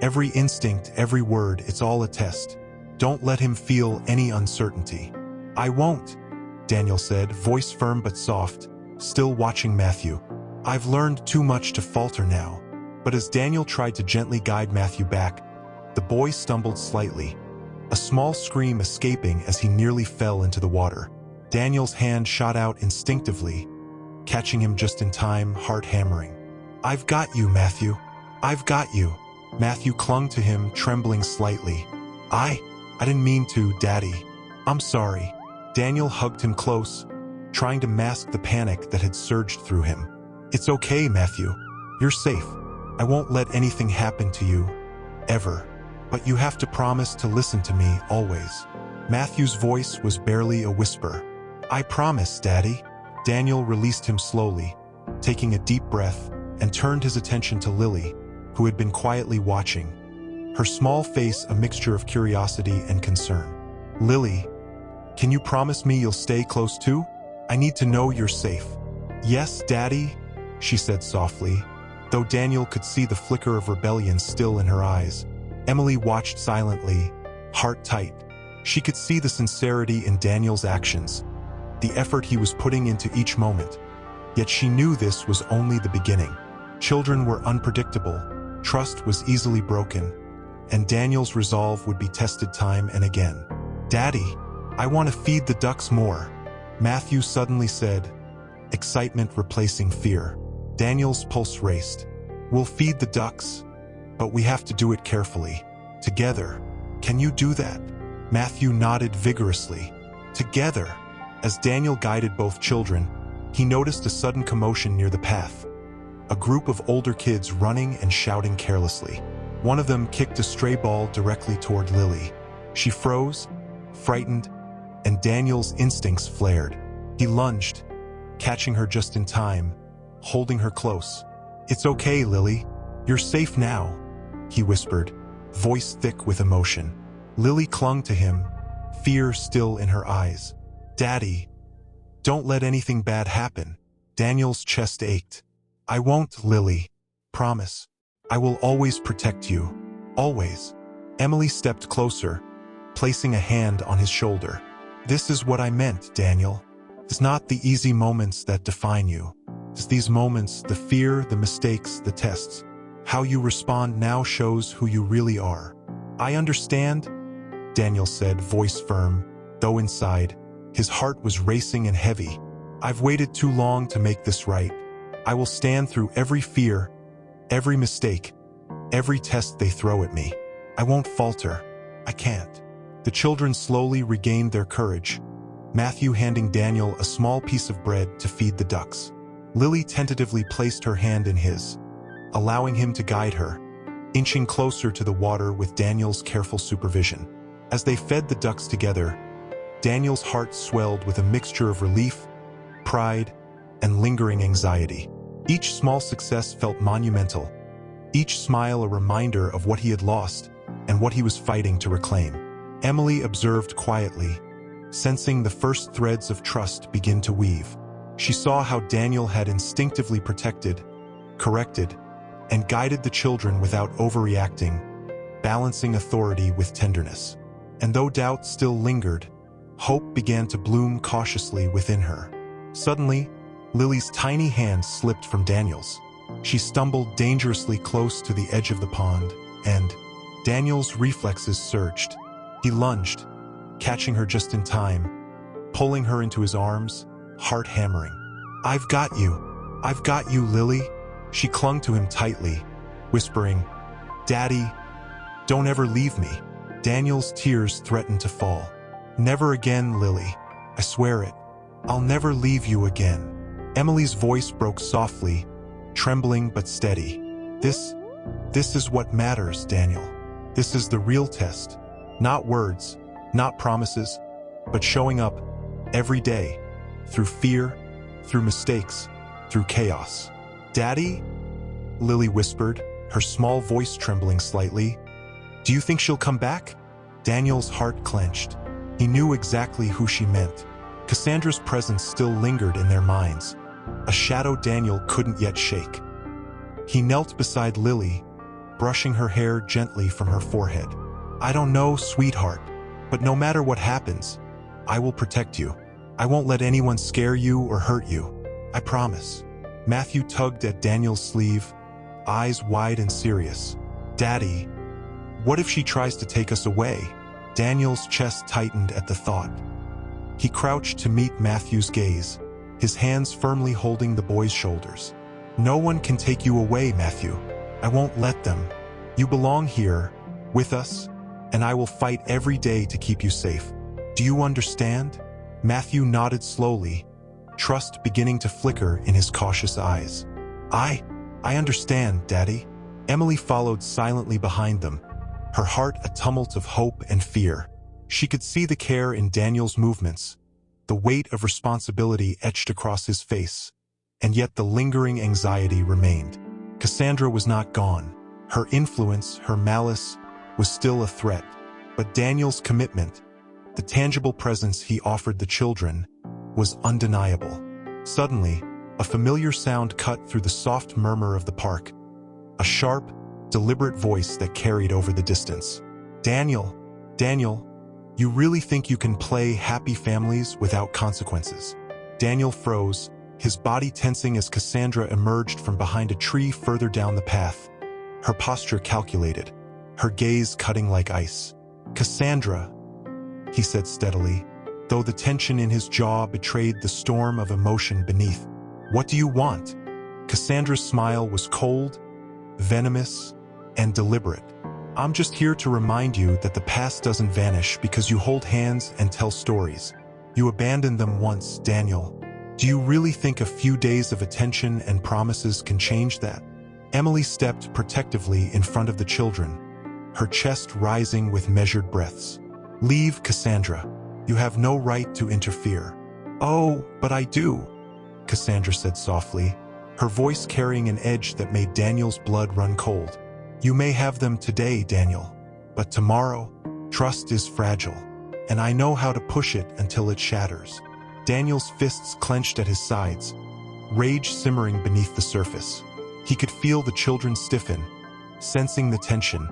Every instinct, every word, it's all a test. Don't let him feel any uncertainty." "I won't," Daniel said, voice firm but soft, still watching Matthew. "I've learned too much to falter now." But as Daniel tried to gently guide Matthew back, the boy stumbled slightly, a small scream escaping as he nearly fell into the water. Daniel's hand shot out instinctively, catching him just in time, heart hammering. "I've got you, Matthew. I've got you." Matthew clung to him, trembling slightly. I didn't mean to, Daddy. I'm sorry." Daniel hugged him close, trying to mask the panic that had surged through him. "It's okay, Matthew. You're safe. I won't let anything happen to you, ever. But you have to promise to listen to me, always." Matthew's voice was barely a whisper. "I promise, Daddy." Daniel released him slowly, taking a deep breath, and turned his attention to Lily, who had been quietly watching, her small face a mixture of curiosity and concern. "Lily, can you promise me you'll stay close too? I need to know you're safe." "Yes, Daddy," she said softly, though Daniel could see the flicker of rebellion still in her eyes. Emily watched silently, heart tight. She could see the sincerity in Daniel's actions, the effort he was putting into each moment. Yet she knew this was only the beginning. Children were unpredictable, trust was easily broken, and Daniel's resolve would be tested time and again. "Daddy, I want to feed the ducks more," Matthew suddenly said, excitement replacing fear. Daniel's pulse raced. "We'll feed the ducks, but we have to do it carefully. Together. Can you do that?" Matthew nodded vigorously. Together. As Daniel guided both children, he noticed a sudden commotion near the path. A group of older kids running and shouting carelessly. One of them kicked a stray ball directly toward Lily. She froze, frightened, and Daniel's instincts flared. He lunged, catching her just in time, holding her close. "It's okay, Lily. You're safe now," he whispered, voice thick with emotion. Lily clung to him, fear still in her eyes. "Daddy, don't let anything bad happen." Daniel's chest ached. "I won't, Lily. Promise. I will always protect you. Always." Emily stepped closer, placing a hand on his shoulder. "This is what I meant, Daniel. It's not the easy moments that define you. It's these moments, the fear, the mistakes, the tests. How you respond now shows who you really are." "I understand," Daniel said, voice firm, though inside, his heart was racing and heavy. "I've waited too long to make this right. I will stand through every fear, every mistake, every test they throw at me. I won't falter. I can't." The children slowly regained their courage, Matthew handing Daniel a small piece of bread to feed the ducks. Lily tentatively placed her hand in his, allowing him to guide her, inching closer to the water with Daniel's careful supervision. As they fed the ducks together, Daniel's heart swelled with a mixture of relief, pride, and lingering anxiety. Each small success felt monumental, each smile a reminder of what he had lost and what he was fighting to reclaim. Emily observed quietly, sensing the first threads of trust begin to weave. She saw how Daniel had instinctively protected, corrected, and guided the children without overreacting, balancing authority with tenderness. And though doubt still lingered, hope began to bloom cautiously within her. Suddenly, Lily's tiny hand slipped from Daniel's. She stumbled dangerously close to the edge of the pond, and Daniel's reflexes surged. He lunged, catching her just in time, pulling her into his arms, heart hammering. "I've got you. I've got you, Lily." She clung to him tightly, whispering, "Daddy, don't ever leave me." Daniel's tears threatened to fall. "Never again, Lily. I swear it. I'll never leave you again." Emily's voice broke softly, trembling but steady. This is what matters, Daniel. This is the real test. Not words, not promises, but showing up every day, through fear, through mistakes, through chaos. "Daddy?" Lily whispered, her small voice trembling slightly. "Do you think she'll come back?" Daniel's heart clenched. He knew exactly who she meant. Cassandra's presence still lingered in their minds, a shadow Daniel couldn't yet shake. He knelt beside Lily, brushing her hair gently from her forehead. "I don't know, sweetheart, but no matter what happens, I will protect you. I won't let anyone scare you or hurt you. I promise." Matthew tugged at Daniel's sleeve, eyes wide and serious. "Daddy, what if she tries to take us away?" Daniel's chest tightened at the thought. He crouched to meet Matthew's gaze, his hands firmly holding the boy's shoulders. "No one can take you away, Matthew. I won't let them. You belong here, with us, and I will fight every day to keep you safe. Do you understand?" Matthew nodded slowly, trust beginning to flicker in his cautious eyes. I understand, Daddy." Emily followed silently behind them, her heart a tumult of hope and fear. She could see the care in Daniel's movements, the weight of responsibility etched across his face, and yet the lingering anxiety remained. Cassandra was not gone. Her influence, her malice, was still a threat, but Daniel's commitment, the tangible presence he offered the children, was undeniable. Suddenly, a familiar sound cut through the soft murmur of the park, a sharp, deliberate voice that carried over the distance. Daniel, you really think you can play happy families without consequences?" Daniel froze, his body tensing as Cassandra emerged from behind a tree further down the path, her posture calculated, her gaze cutting like ice. "Cassandra," he said steadily, though the tension in his jaw betrayed the storm of emotion beneath. "What do you want?" Cassandra's smile was cold, venomous, and deliberate. "I'm just here to remind you that the past doesn't vanish because you hold hands and tell stories. You abandoned them once, Daniel. Do you really think a few days of attention and promises can change that?" Emily stepped protectively in front of the children, her chest rising with measured breaths. "Leave, Cassandra. You have no right to interfere." "Oh, but I do," Cassandra said softly, her voice carrying an edge that made Daniel's blood run cold. "You may have them today, Daniel, but tomorrow, trust is fragile, and I know how to push it until it shatters." Daniel's fists clenched at his sides, rage simmering beneath the surface. He could feel the children stiffen, sensing the tension,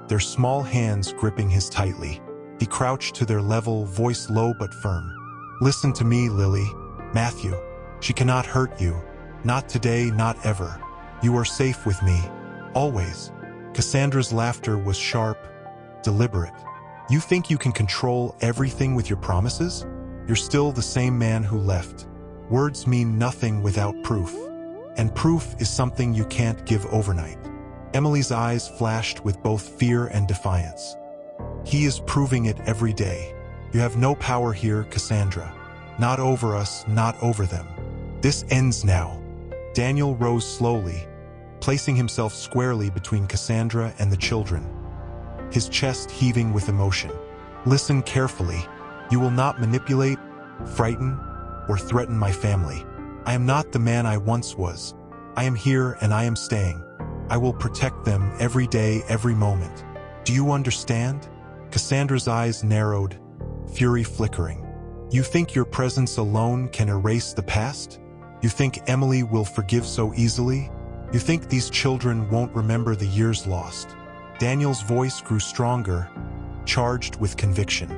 their small hands gripping his tightly. He crouched to their level, voice low but firm. "Listen to me, Lily. Matthew, she cannot hurt you. Not today, not ever. You are safe with me. Always." Cassandra's laughter was sharp, deliberate. "You think you can control everything with your promises? You're still the same man who left. Words mean nothing without proof. And proof is something you can't give overnight." Emily's eyes flashed with both fear and defiance. "He is proving it every day. You have no power here, Cassandra. Not over us, not over them. This ends now." Daniel rose slowly, placing himself squarely between Cassandra and the children, his chest heaving with emotion. "Listen carefully. You will not manipulate, frighten, or threaten my family. I am not the man I once was. I am here and I am staying. I will protect them every day, every moment. Do you understand?" Cassandra's eyes narrowed, fury flickering. "You think your presence alone can erase the past? You think Emily will forgive so easily? You think these children won't remember the years lost?" Daniel's voice grew stronger, charged with conviction.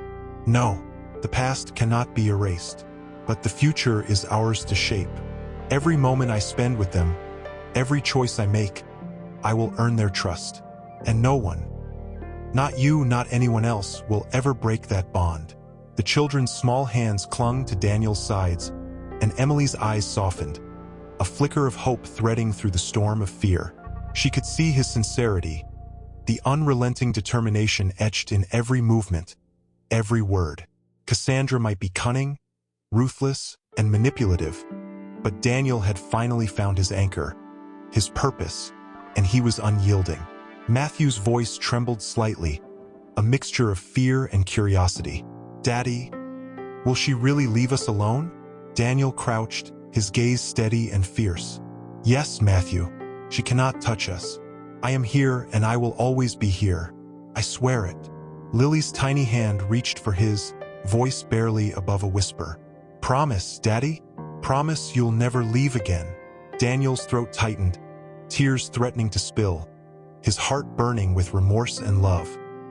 "No, the past cannot be erased, but the future is ours to shape. Every moment I spend with them, every choice I make, I will earn their trust. And no one, not you, not anyone else, will ever break that bond." The children's small hands clung to Daniel's sides, and Emily's eyes softened, a flicker of hope threading through the storm of fear. She could see his sincerity, the unrelenting determination etched in every movement, every word. Cassandra might be cunning, ruthless, and manipulative, but Daniel had finally found his anchor, his purpose, and he was unyielding. Matthew's voice trembled slightly, a mixture of fear and curiosity. "Daddy, will she really leave us alone?" Daniel crouched, his gaze steady and fierce. "Yes, Matthew, she cannot touch us. I am here and I will always be here. I swear it." Lily's tiny hand reached for his, voice barely above a whisper. "Promise, Daddy? Promise you'll never leave again." Daniel's throat tightened, tears threatening to spill, his heart burning with remorse and love.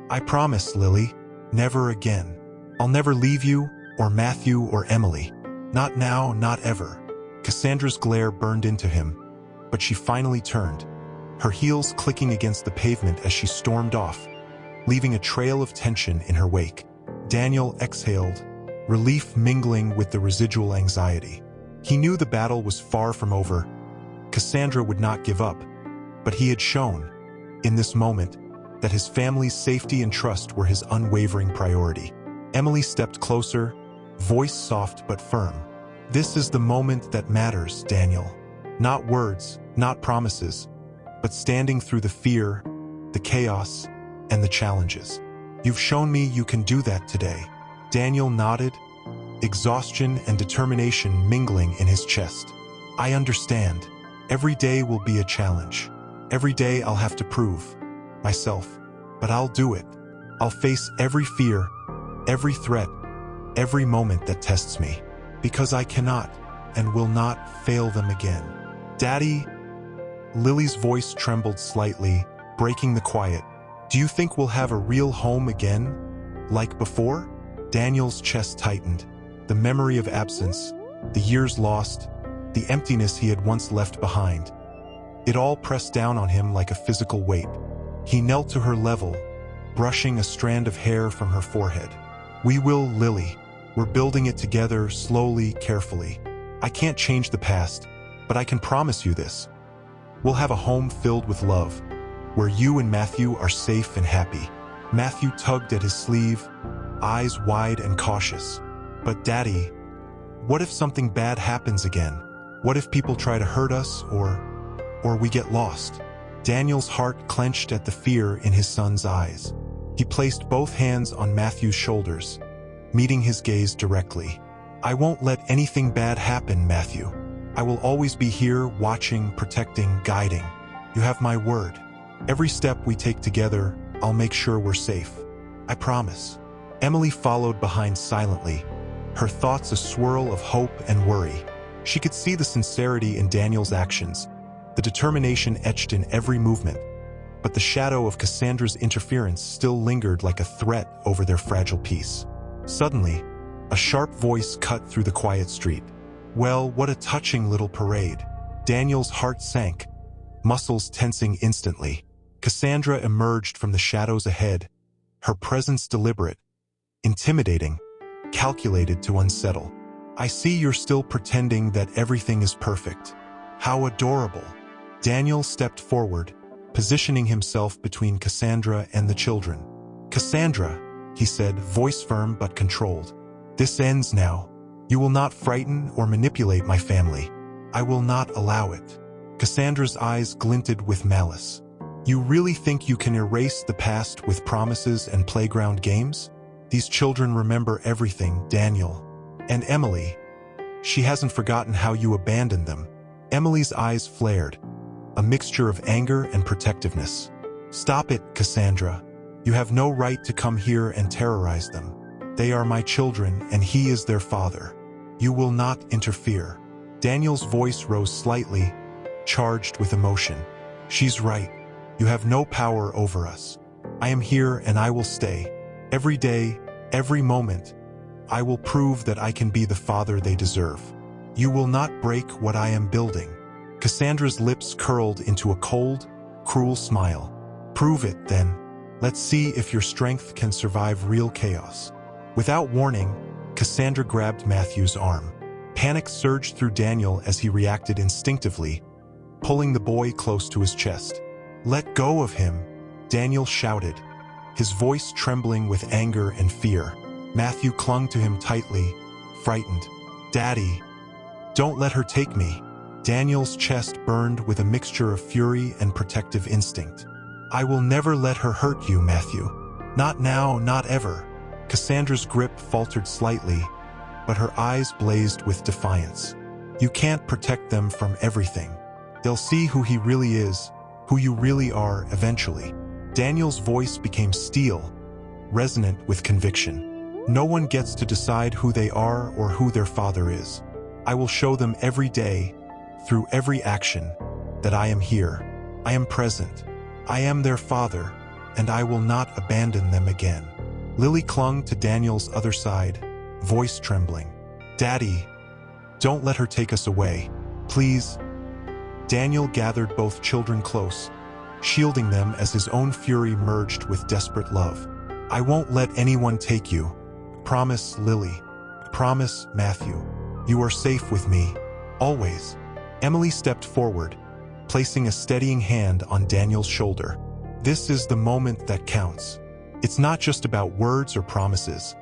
"I promise, Lily, never again. I'll never leave you, or Matthew, or Emily. Not now, not ever." Cassandra's glare burned into him, but she finally turned, her heels clicking against the pavement as she stormed off, leaving a trail of tension in her wake. Daniel exhaled, relief mingling with the residual anxiety. He knew the battle was far from over. Cassandra would not give up, but he had shown, in this moment, that his family's safety and trust were his unwavering priority. Emily stepped closer, voice soft but firm. "This is the moment that matters, Daniel. Not words, not promises, but standing through the fear, the chaos, and the challenges. You've shown me you can do that today." Daniel nodded, exhaustion and determination mingling in his chest. "I understand. Every day will be a challenge. Every day I'll have to prove myself, but I'll do it. I'll face every fear, every threat, every moment that tests me, because I cannot and will not fail them again." "Daddy," Lily's voice trembled slightly, breaking the quiet. "Do you think we'll have a real home again, like before?" Daniel's chest tightened, the memory of absence, the years lost, the emptiness he had once left behind. It all pressed down on him like a physical weight. He knelt to her level, brushing a strand of hair from her forehead. "We will, Lily. We're building it together, slowly, carefully. I can't change the past, but I can promise you this. We'll have a home filled with love, where you and Matthew are safe and happy." Matthew tugged at his sleeve, eyes wide and cautious. "But Daddy, what if something bad happens again? What if people try to hurt us, or or we get lost." Daniel's heart clenched at the fear in his son's eyes. He placed both hands on Matthew's shoulders, meeting his gaze directly. "I won't let anything bad happen, Matthew. I will always be here, watching, protecting, guiding. You have my word. Every step we take together, I'll make sure we're safe. I promise." Emily followed behind silently, her thoughts a swirl of hope and worry. She could see the sincerity in Daniel's actions, the determination etched in every movement, but the shadow of Cassandra's interference still lingered like a threat over their fragile peace. Suddenly, a sharp voice cut through the quiet street. "Well, what a touching little parade." Daniel's heart sank, muscles tensing instantly. Cassandra emerged from the shadows ahead, her presence deliberate, intimidating, calculated to unsettle. "I see you're still pretending that everything is perfect. How adorable." Daniel stepped forward, positioning himself between Cassandra and the children. "Cassandra," he said, voice firm but controlled, "this ends now. You will not frighten or manipulate my family. I will not allow it." Cassandra's eyes glinted with malice. "You really think you can erase the past with promises and playground games? These children remember everything, Daniel. And Emily. She hasn't forgotten how you abandoned them." Emily's eyes flared, a mixture of anger and protectiveness. "Stop it, Cassandra. You have no right to come here and terrorize them. They are my children, and he is their father. You will not interfere." Daniel's voice rose slightly, charged with emotion. "She's right. You have no power over us. I am here and I will stay. Every day, every moment, I will prove that I can be the father they deserve. You will not break what I am building." Cassandra's lips curled into a cold, cruel smile. "Prove it, then. Let's see if your strength can survive real chaos." Without warning, Cassandra grabbed Matthew's arm. Panic surged through Daniel as he reacted instinctively, pulling the boy close to his chest. "Let go of him," Daniel shouted, his voice trembling with anger and fear. Matthew clung to him tightly, frightened. "Daddy, don't let her take me." Daniel's chest burned with a mixture of fury and protective instinct. "I will never let her hurt you, Matthew. Not now, not ever." Cassandra's grip faltered slightly, but her eyes blazed with defiance. "You can't protect them from everything. They'll see who he really is, who you really are eventually." Daniel's voice became steel, resonant with conviction. "No one gets to decide who they are or who their father is. I will show them every day, through every action, that I am here. I am present. I am their father, and I will not abandon them again." Lily clung to Daniel's other side, voice trembling. "Daddy, don't let her take us away. Please." Daniel gathered both children close, shielding them as his own fury merged with desperate love. "I won't let anyone take you. Promise, Lily. Promise, Matthew. You are safe with me, always." Emily stepped forward, placing a steadying hand on Daniel's shoulder. "This is the moment that counts. It's not just about words or promises.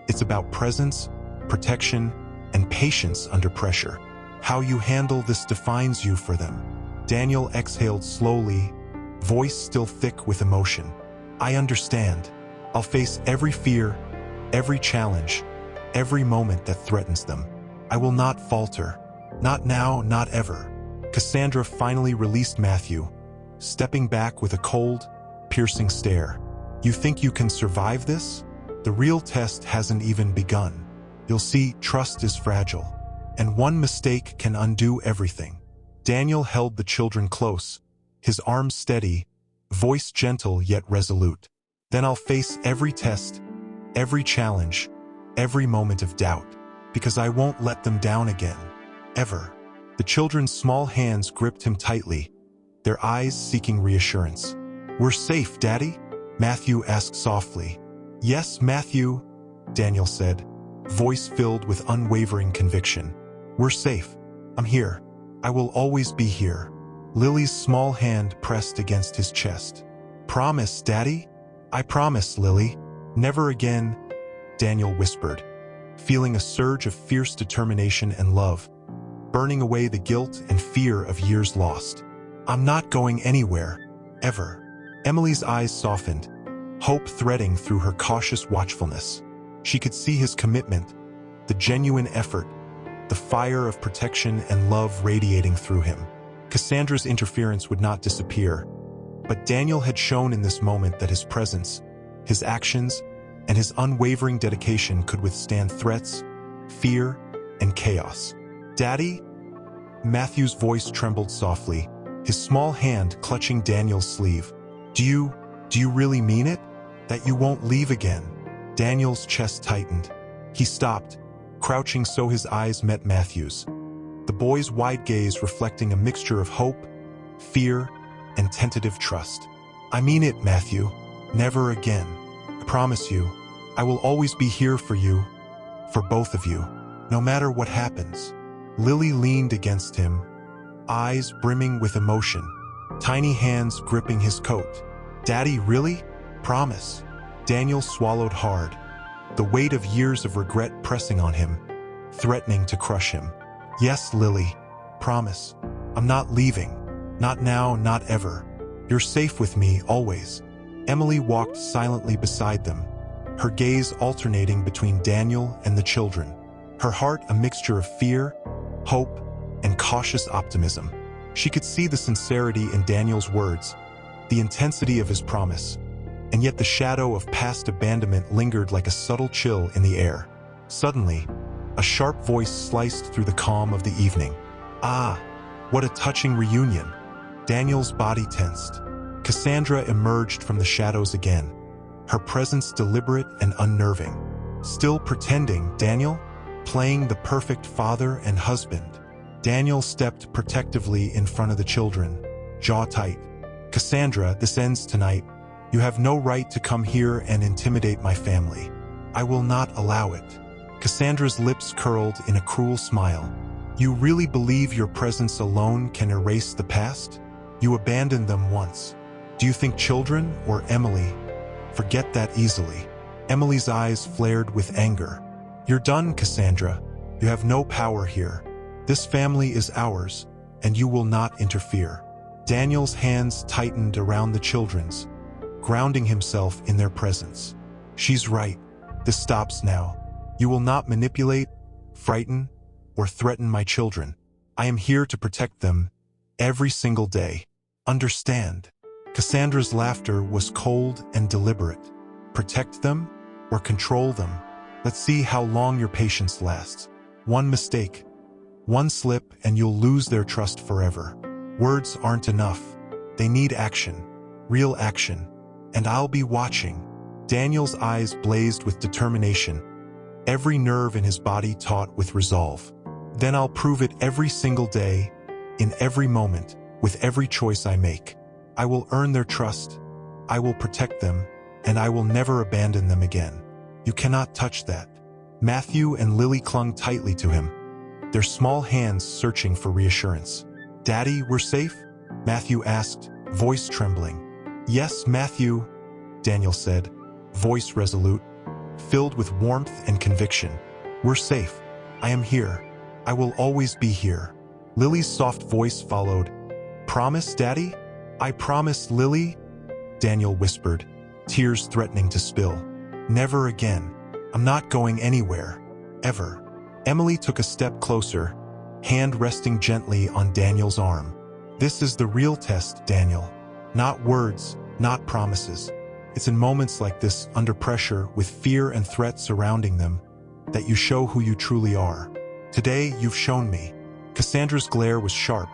It's about presence, protection, and patience under pressure. How you handle this defines you for them." Daniel exhaled slowly, voice still thick with emotion. "I understand. I'll face every fear, every challenge, every moment that threatens them. I will not falter. Not now, not ever." Cassandra finally released Matthew, stepping back with a cold, piercing stare. "You think you can survive this? The real test hasn't even begun. You'll see, trust is fragile, and one mistake can undo everything." Daniel held the children close, his arms steady, voice gentle yet resolute. "Then I'll face every test, every challenge, every moment of doubt, because I won't let them down again. Ever." The children's small hands gripped him tightly, their eyes seeking reassurance. "We're safe, Daddy?" Matthew asked softly. "Yes, Matthew," Daniel said, voice filled with unwavering conviction. "We're safe. I'm here. I will always be here." Lily's small hand pressed against his chest. "Promise, Daddy?" "I promise, Lily. Never again," Daniel whispered, feeling a surge of fierce determination and love, burning away the guilt and fear of years lost. I'm not going anywhere, ever. Emily's eyes softened, hope threading through her cautious watchfulness. She could see his commitment, the genuine effort, the fire of protection and love radiating through him. Cassandra's interference would not disappear, but Daniel had shown in this moment that his presence, his actions, and his unwavering dedication could withstand threats, fear, and chaos. "Daddy?" Matthew's voice trembled softly, his small hand clutching Daniel's sleeve. Do you really mean it? That you won't leave again?" Daniel's chest tightened. He stopped, crouching so his eyes met Matthew's, the boy's wide gaze reflecting a mixture of hope, fear, and tentative trust. "I mean it, Matthew. Never again. I promise you, I will always be here for you, for both of you, no matter what happens." Lily leaned against him, eyes brimming with emotion, tiny hands gripping his coat. "Daddy, really? Promise?" Daniel swallowed hard, the weight of years of regret pressing on him, threatening to crush him. "Yes, Lily. Promise. I'm not leaving. Not now, not ever. You're safe with me, always." Emily walked silently beside them, her gaze alternating between Daniel and the children, her heart a mixture of fear, hope, and cautious optimism. She could see the sincerity in Daniel's words, the intensity of his promise, and yet the shadow of past abandonment lingered like a subtle chill in the air. Suddenly, a sharp voice sliced through the calm of the evening. "Ah, what a touching reunion." Daniel's body tensed. Cassandra emerged from the shadows again, her presence deliberate and unnerving. "Still pretending, Daniel? Playing the perfect father and husband." Daniel stepped protectively in front of the children, jaw tight. "Cassandra, this ends tonight. You have no right to come here and intimidate my family. I will not allow it." Cassandra's lips curled in a cruel smile. "You really believe your presence alone can erase the past? You abandoned them once. Do you think children or Emily forget that easily?" Emily's eyes flared with anger. "You're done, Cassandra. You have no power here. This family is ours, and you will not interfere." Daniel's hands tightened around the children's, grounding himself in their presence. "She's right. This stops now. You will not manipulate, frighten, or threaten my children. I am here to protect them every single day. Understand?" Cassandra's laughter was cold and deliberate. "Protect them or control them? Let's see how long your patience lasts. One mistake, one slip, and you'll lose their trust forever. Words aren't enough. They need action, real action, and I'll be watching." Daniel's eyes blazed with determination, every nerve in his body taut with resolve. "Then I'll prove it every single day, in every moment, with every choice I make. I will earn their trust, I will protect them, and I will never abandon them again. You cannot touch that." Matthew and Lily clung tightly to him, their small hands searching for reassurance. "Daddy, we're safe?" Matthew asked, voice trembling. "Yes, Matthew," Daniel said, voice resolute, filled with warmth and conviction. "We're safe. I am here. I will always be here." Lily's soft voice followed. "Promise, Daddy?" "I promise, Lily," Daniel whispered, tears threatening to spill. "Never again. I'm not going anywhere, ever." Emily took a step closer, hand resting gently on Daniel's arm. "This is the real test, Daniel. Not words, not promises. It's in moments like this, under pressure, with fear and threat surrounding them, that you show who you truly are. Today, you've shown me." Cassandra's glare was sharp,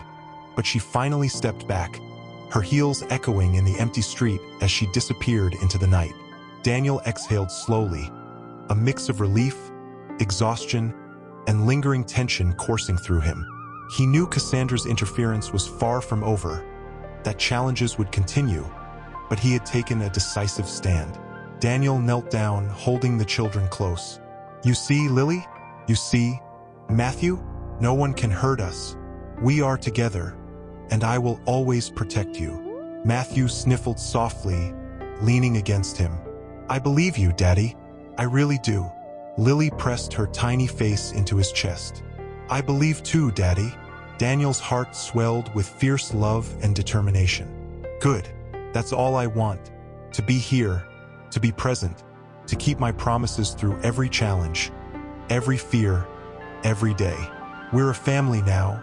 but she finally stepped back, her heels echoing in the empty street as she disappeared into the night. Daniel exhaled slowly, a mix of relief, exhaustion, and lingering tension coursing through him. He knew Cassandra's interference was far from over, that challenges would continue, but he had taken a decisive stand. Daniel knelt down, holding the children close. "You see, Lily? You see, Matthew? No one can hurt us. We are together, and I will always protect you." Matthew sniffled softly, leaning against him. "I believe you, Daddy. I really do." Lily pressed her tiny face into his chest. "I believe too, Daddy." Daniel's heart swelled with fierce love and determination. Good. That's all I want. To be here, to be present, to keep my promises through every challenge, every fear, every day. We're a family now,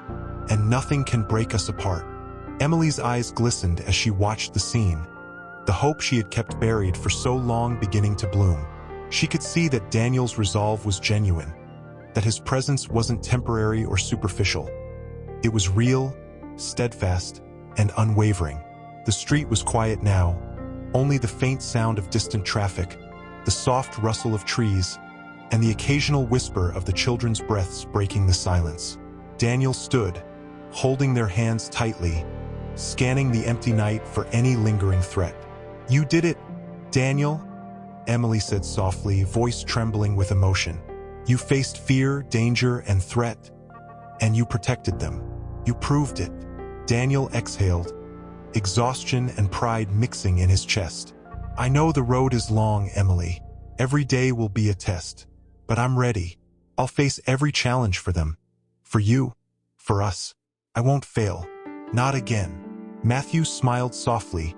and nothing can break us apart. Emily's eyes glistened as she watched the scene, the hope she had kept buried for so long beginning to bloom. She could see that Daniel's resolve was genuine, that his presence wasn't temporary or superficial. It was real, steadfast, and unwavering. The street was quiet now, only the faint sound of distant traffic, the soft rustle of trees, and the occasional whisper of the children's breaths breaking the silence. Daniel stood, holding their hands tightly, scanning the empty night for any lingering threat. "You did it, Daniel," Emily said softly, voice trembling with emotion. "You faced fear, danger, and threat, and you protected them. You proved it." Daniel exhaled, exhaustion and pride mixing in his chest. "I know the road is long, Emily. Every day will be a test. But I'm ready. I'll face every challenge for them. For you. For us. I won't fail. Not again." Matthew smiled softly,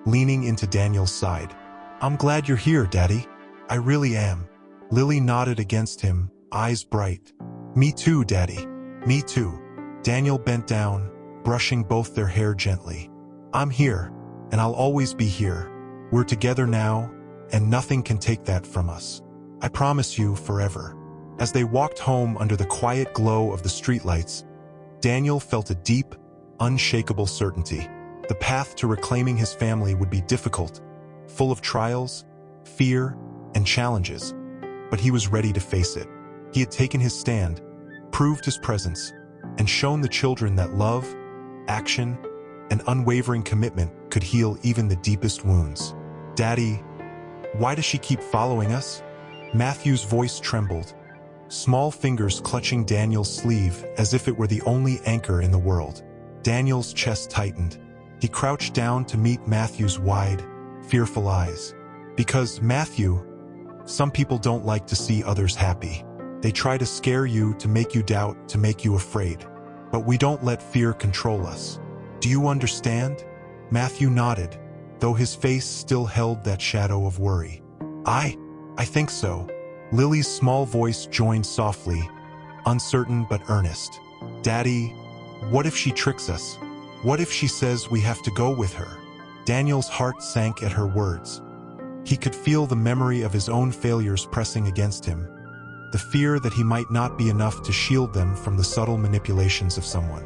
leaning into Daniel's side. "I'm glad you're here, Daddy. I really am." Lily nodded against him, eyes bright. "Me too, Daddy. Me too." Daniel bent down, brushing both their hair gently. "I'm here, and I'll always be here. We're together now, and nothing can take that from us. I promise you forever." As they walked home under the quiet glow of the streetlights, Daniel felt a deep, unshakable certainty. The path to reclaiming his family would be difficult, full of trials, fear, and challenges, but he was ready to face it. He had taken his stand, proved his presence, and shown the children that love, action, and unwavering commitment could heal even the deepest wounds. "Daddy, why does she keep following us?" Matthew's voice trembled, small fingers clutching Daniel's sleeve as if it were the only anchor in the world. Daniel's chest tightened. He crouched down to meet Matthew's wide, fearful eyes. "Because, Matthew, some people don't like to see others happy. They try to scare you, to make you doubt, to make you afraid. But we don't let fear control us. Do you understand?" Matthew nodded, though his face still held that shadow of worry. I think so." Lily's small voice joined softly, uncertain but earnest. "Daddy, what if she tricks us? What if she says we have to go with her?" Daniel's heart sank at her words. He could feel the memory of his own failures pressing against him, the fear that he might not be enough to shield them from the subtle manipulations of someone.